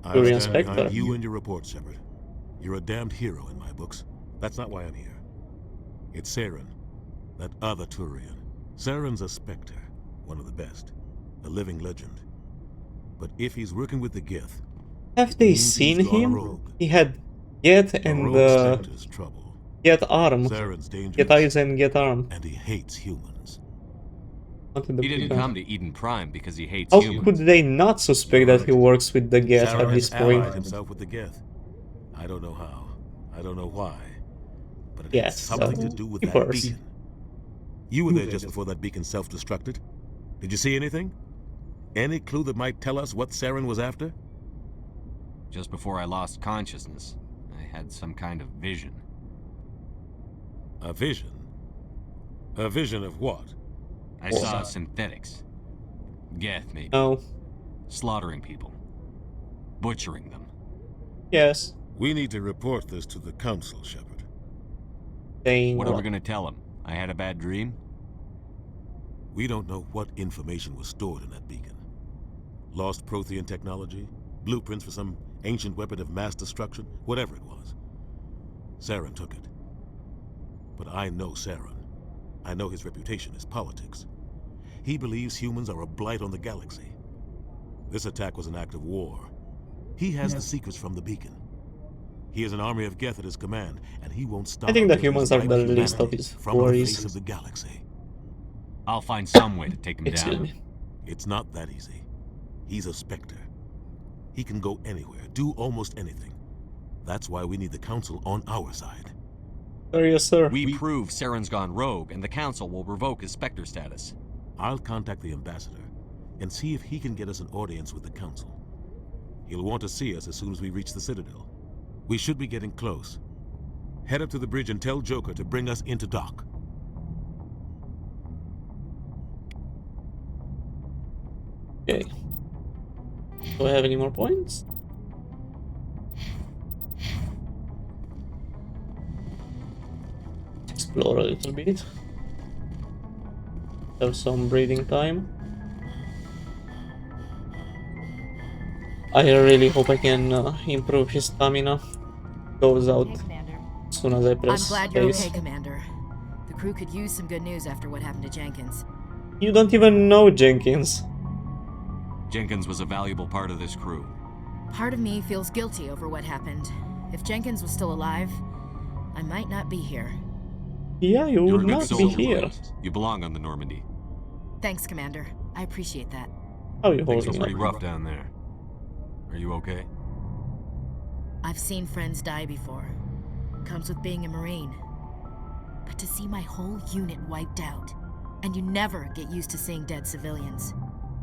I Turian stand Spectre. behind you and your report, Shepard. You're a damned hero in my books. That's not why I'm here. It's Saren, that other Turian. Saren's a Spectre. one of the best, a living legend. But if he's working with the Geth, have they seen him? He had Geth and Geth arm. Geth eyes and Geth arm. And he hates humans. He didn't come to Eden Prime because he hates How humans. could they not suspect that he works with the Geth at this point? Allied himself with the Geth. I don't know how. I don't know why. But it Yes, has something to do with that beacon. You were there just before that beacon self-destructed. Did you see anything? Any clue that might tell us what Saren was after? Just before I lost consciousness, I had some kind of vision. A vision? A vision of what? I saw synthetics. Geth, maybe. No. Slaughtering people. Butchering them. Yes. We need to report this to the Council, Shepard. What are we gonna tell him? I had a bad dream? We don't know what information was stored in that beacon. Lost Prothean technology? Blueprints for some ancient weapon of mass destruction? Whatever it was. Saren took it. But I know Saren. I know his reputation is politics. He believes humans are a blight on the galaxy. This attack was an act of war. He has the secrets from the beacon. He has an army of Geth at his command, and he won't stop. I think the humans are the least of his worries. From the face of the galaxy. I'll find some way to take him down. It's not that easy. He's a Spectre. He can go anywhere, do almost anything. That's why we need the Council on our side. Yes, sir. We prove Saren's gone rogue, and the Council will revoke his Spectre status. I'll contact the Ambassador and see if he can get us an audience with the Council. He'll want to see us as soon as we reach the Citadel. We should be getting close. Head up to the bridge and tell Joker to bring us into dock. Okay. Do I have any more points? Explore a little bit. Have some breathing time. I really hope I can improve his stamina. Goes out as soon as I press I'm glad you're space. okay, Commander. The crew could use some good news after what happened to Jenkins. You don't even know Jenkins. Jenkins was a valuable part of this crew. Part of me feels guilty over what happened. If Jenkins was still alive, I might not be here. Yeah, you You're would a good not be soldier, here. Williams. You belong on the Normandy. Thanks, Commander. I appreciate that. How are you Things are holding pretty up? rough down there. Are you okay? I've seen friends die before. Comes with being a Marine. But to see my whole unit wiped out, and you never get used to seeing dead civilians.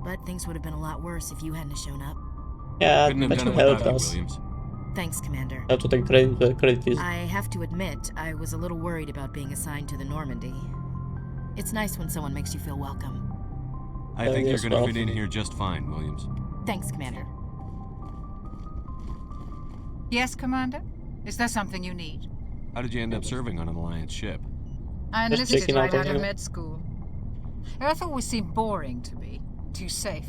But things would have been a lot worse if you hadn't shown up. Yeah, Couldn't have but done you it without helped you, us. Williams. Thanks, Commander. Have to take credit where credit is. I have to admit, I was a little worried about being assigned to the Normandy. It's nice when someone makes you feel welcome. I think you're yes, gonna well. fit in here just fine, Williams. Thanks, Commander. Yes, Commander? Is there something you need? How did you end up serving on an Alliance ship? I Just enlisted checking right out out on of you. med school. Earth always seemed boring to me. Too safe,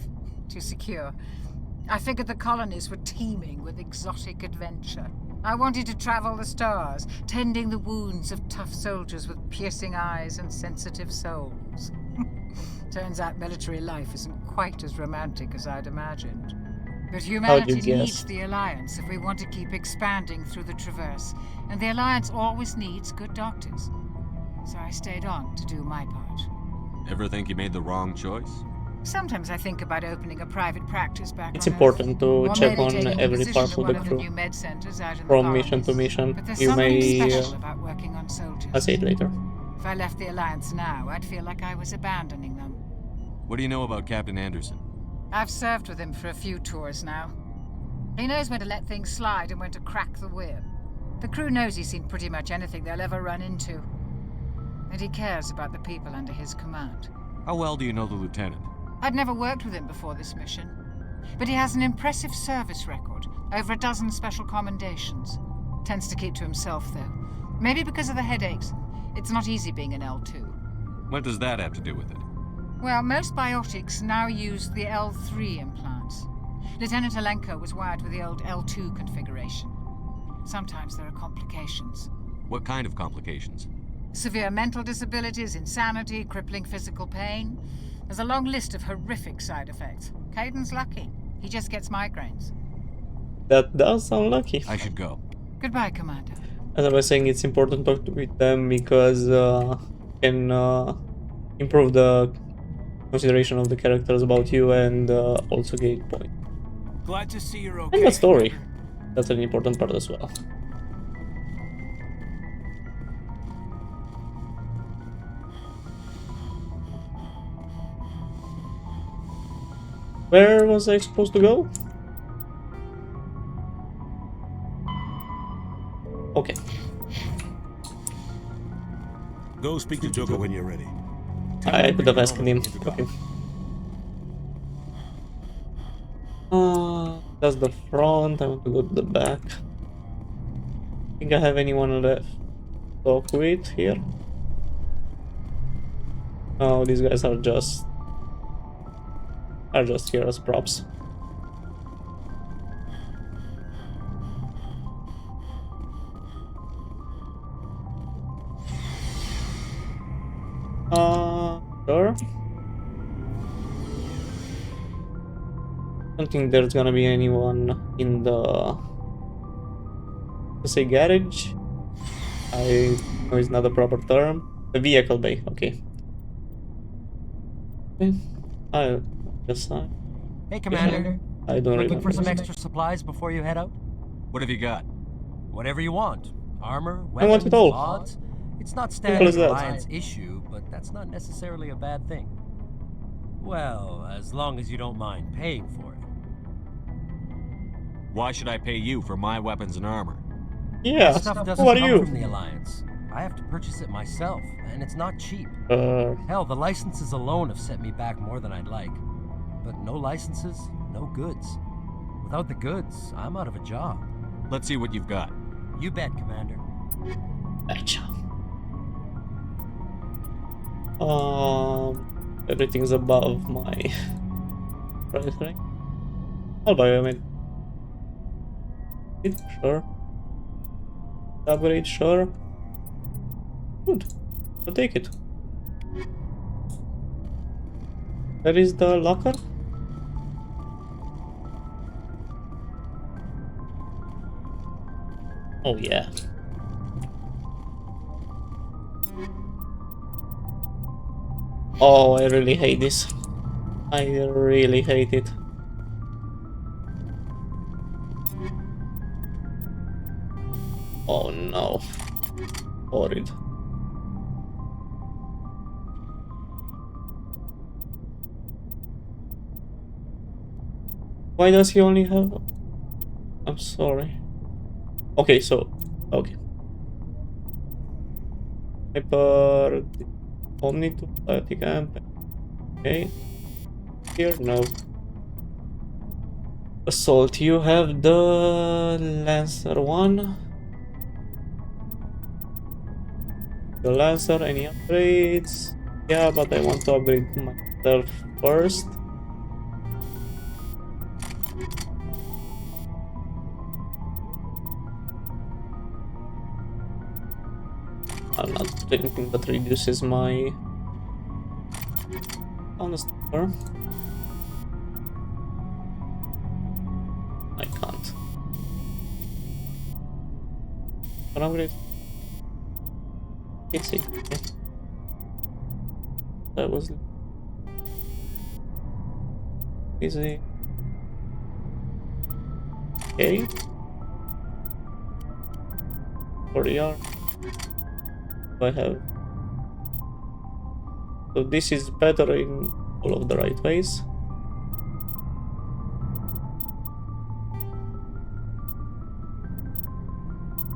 too secure. I figured the colonies were teeming with exotic adventure. I wanted to travel the stars, tending the wounds of tough soldiers with piercing eyes and sensitive souls. Turns out military life isn't quite as romantic as I'd imagined. But humanity guess? needs the Alliance if we want to keep expanding through the Traverse, and the Alliance always needs good doctors. So I stayed on to do my part. Ever think you made the wrong choice? Sometimes I think about opening a private practice back It's on important Earth, to or check maybe on taking a every position part at of the one of the crew. new med centers out in the From mission to colonies. mission. But there's You something may... special about working on soldiers. I'll say it later. If I left the Alliance now, I'd feel like I was abandoning them. What do you know about Captain Anderson? I've served with him for a few tours now. He knows when to let things slide and when to crack the whip. The crew knows he's seen pretty much anything they'll ever run into. And he cares about the people under his command. How well do you know the lieutenant? I'd never worked with him before this mission. But he has an impressive service record, over a dozen special commendations. Tends to keep to himself, though. Maybe because of the headaches. It's not easy being an L2. What does that have to do with it? Well, most biotics now use the L3 implants. Lieutenant Alenko was wired with the old L2 configuration. Sometimes there are complications. What kind of complications? Severe mental disabilities, insanity, crippling physical pain. There's a long list of horrific side effects. Caden's lucky. He just gets migraines. That does sound lucky. I should go. Goodbye, Commander. As I was saying, it's important to talk with them because can improve the consideration of the characters about you and also gain points. Glad to see you're okay. And the story. That's an important part as well. Where was I supposed to go? Okay. Go speak to Joker when you're ready. I could have asked him. Okay. That's the front. I want to go to the back. Think I have anyone left to talk with here? No, these guys are just here as props. Sure. Don't think there's gonna be anyone in the, let's say, garage. I know it's not a proper term. The vehicle bay, okay. Okay. I guess Hey, Commander. I don't Looking remember. for some extra supplies before you head out? What have you got? Whatever you want. Armor, I want weapons, it all. mods. It's not Simple as standard that. Alliance issue, but that's not necessarily a bad thing. Well, as long as you don't mind paying for it. Why should I pay you for my weapons and armor? Yeah, That stuff doesn't who are come you? from the Alliance. I have to purchase it myself, and it's not cheap. Uh, Hell, the licenses alone have set me back more than I'd like. But no licenses, no goods. Without the goods, I'm out of a job. Let's see what you've got. You bet, Commander. Gotcha. Everything's above my price rank. I'll buy it. Sure. Upgrade, sure. Good. I'll take it. Where is the locker? Oh yeah. Oh, I really hate this. I really hate it. Oh no. Horrid. Why does he only have... I'm sorry. Okay, so... Okay. Hyper... Omni to static amp. Okay. Here, no. Assault, you have the Lancer one. The Lancer, any upgrades? Yeah, but I want to upgrade myself first. I'm not doing anything that reduces my honest number. I can't. Can I upgrade? Let's see. Okay. That was easy. Okay. 40R. I have. So this is better in all of the right ways.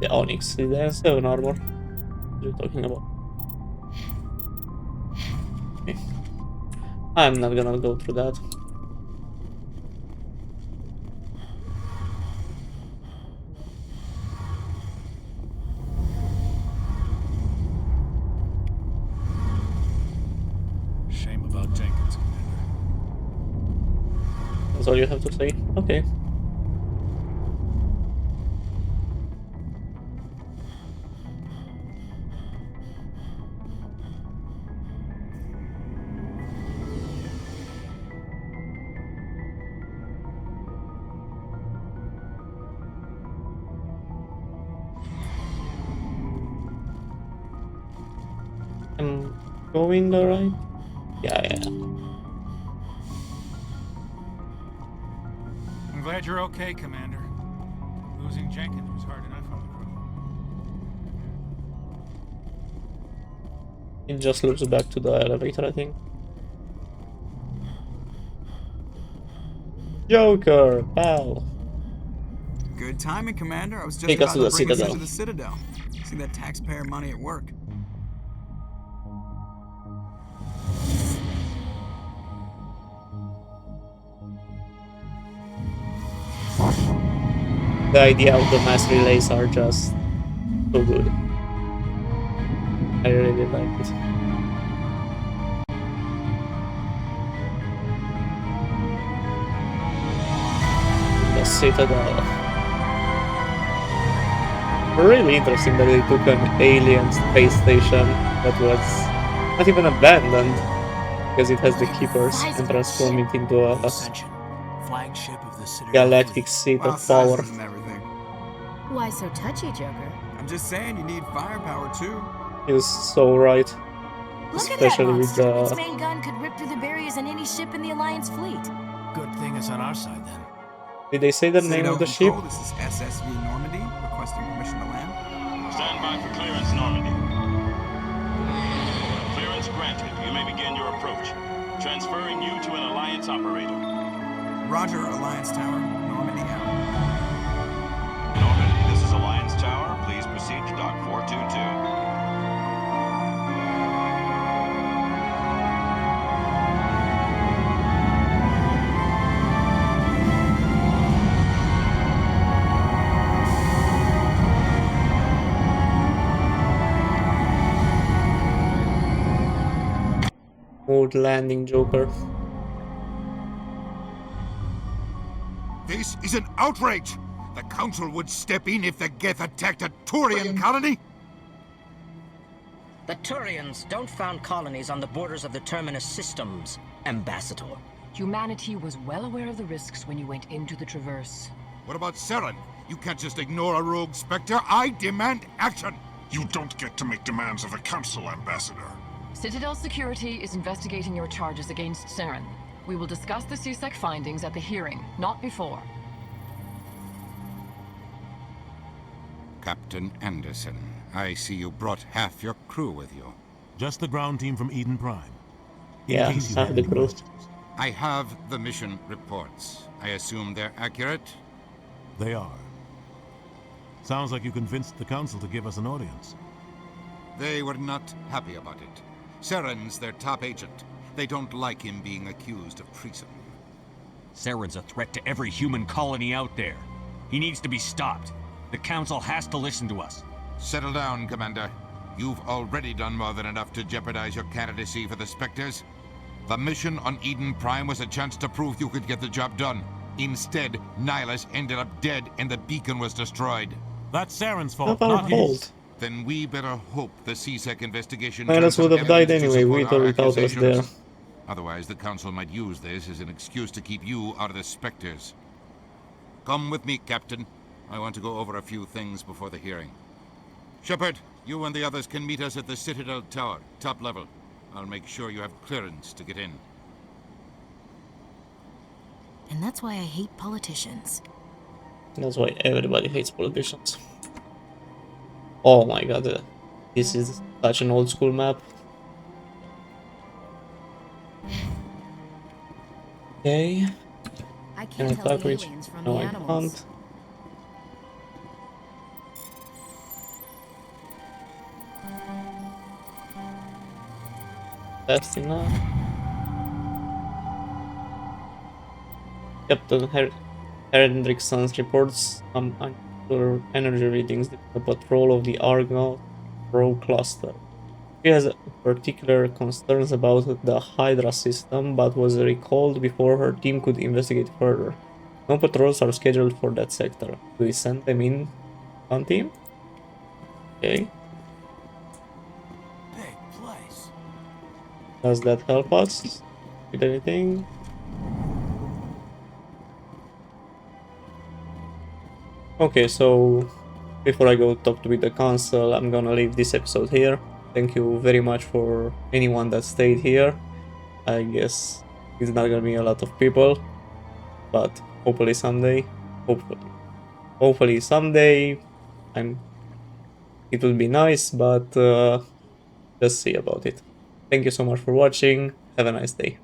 The Onyx is there 7 armor. What are you talking about? Okay. I'm not gonna go through that. Shame about Jenkins, Commander. That's all you have to say? Okay. going the right? Yeah. I'm glad you're okay, Commander. Losing Jenkins was hard enough on the crew. It just loops back to the elevator, I think. Joker, pal. Good timing, Commander. I was just Take us about to to the bring us Citadel. into the Citadel. See that taxpayer money at work. The idea of the mass relays are just so good. I really like it. The Citadel. Really interesting that they took an alien space station that was not even abandoned because it has the keepers and transform it into a Flagship of the Citadel galactic seat Wow, of size power. isn't everything. Why so touchy, Joker? I'm just saying, you need firepower too. He was so right. Look at that Especially with monster. Its the main gun could rip through the barriers in any ship in the Alliance fleet. Good thing it's on our side then. Did they say the name Citadel of the ship? Control, this is SSV Normandy, requesting permission to land. Stand by for clearance, Normandy. Clearance granted. You may begin your approach. Transferring you to an Alliance operator. Roger, Alliance Tower. Normandy out. Normandy, this is Alliance Tower. Please proceed to Dock 422. Smooth landing, Joker. This is an outrage! The Council would step in if the Geth attacked a Turian colony? The Turians don't found colonies on the borders of the Terminus systems, Ambassador. Humanity was well aware of the risks when you went into the Traverse. What about Saren? You can't just ignore a rogue Spectre. I demand action! You don't get to make demands of the Council, Ambassador. Citadel Security is investigating your charges against Saren. We will discuss the CSEC findings at the hearing, not before. Captain Anderson, I see you brought half your crew with you. Just the ground team from Eden Prime. In Yeah, case you half had the any crew. questions. I have the mission reports. I assume they're accurate? They are. Sounds like you convinced the Council to give us an audience. They were not happy about it. Saren's their top agent. They don't like him being accused of treason. Saren's a threat to every human colony out there. He needs to be stopped. The Council has to listen to us. Settle down, Commander. You've already done more than enough to jeopardize your candidacy for the Spectres. The mission on Eden Prime was a chance to prove you could get the job done. Instead, Nihilus ended up dead and the beacon was destroyed. That's Saren's fault, Not our not fault. his. Then we better hope the CSEC investigation Nihilus turns would up have died evidence to anyway, support with or our without us accusations. there. Otherwise, the Council might use this as an excuse to keep you out of the Spectres. Come with me, Captain. I want to go over a few things before the hearing. Shepard, you and the others can meet us at the Citadel Tower, top level. I'll make sure you have clearance to get in. And that's why I hate politicians. That's why everybody hates politicians. Oh my god, this is such an old school map. Okay. I Can I can't tell attack the reach? aliens from No, the I animals. can't. That's enough. Captain Hendrickson's reports some unusual energy readings in the patrol of the Argo Rogue cluster. He has particular concerns about the Hydra system, but was recalled before her team could investigate further. No patrols are scheduled for that sector. Do we send them in on team? Okay. Big place. Does that help us with anything? Okay, so before I go talk with the council, I'm gonna leave this episode here. thank you very much for anyone that stayed here. I guess it's not gonna be a lot of people, but hopefully someday, hopefully someday, it would be nice, but just see about it. Thank you so much for watching. Have a nice day.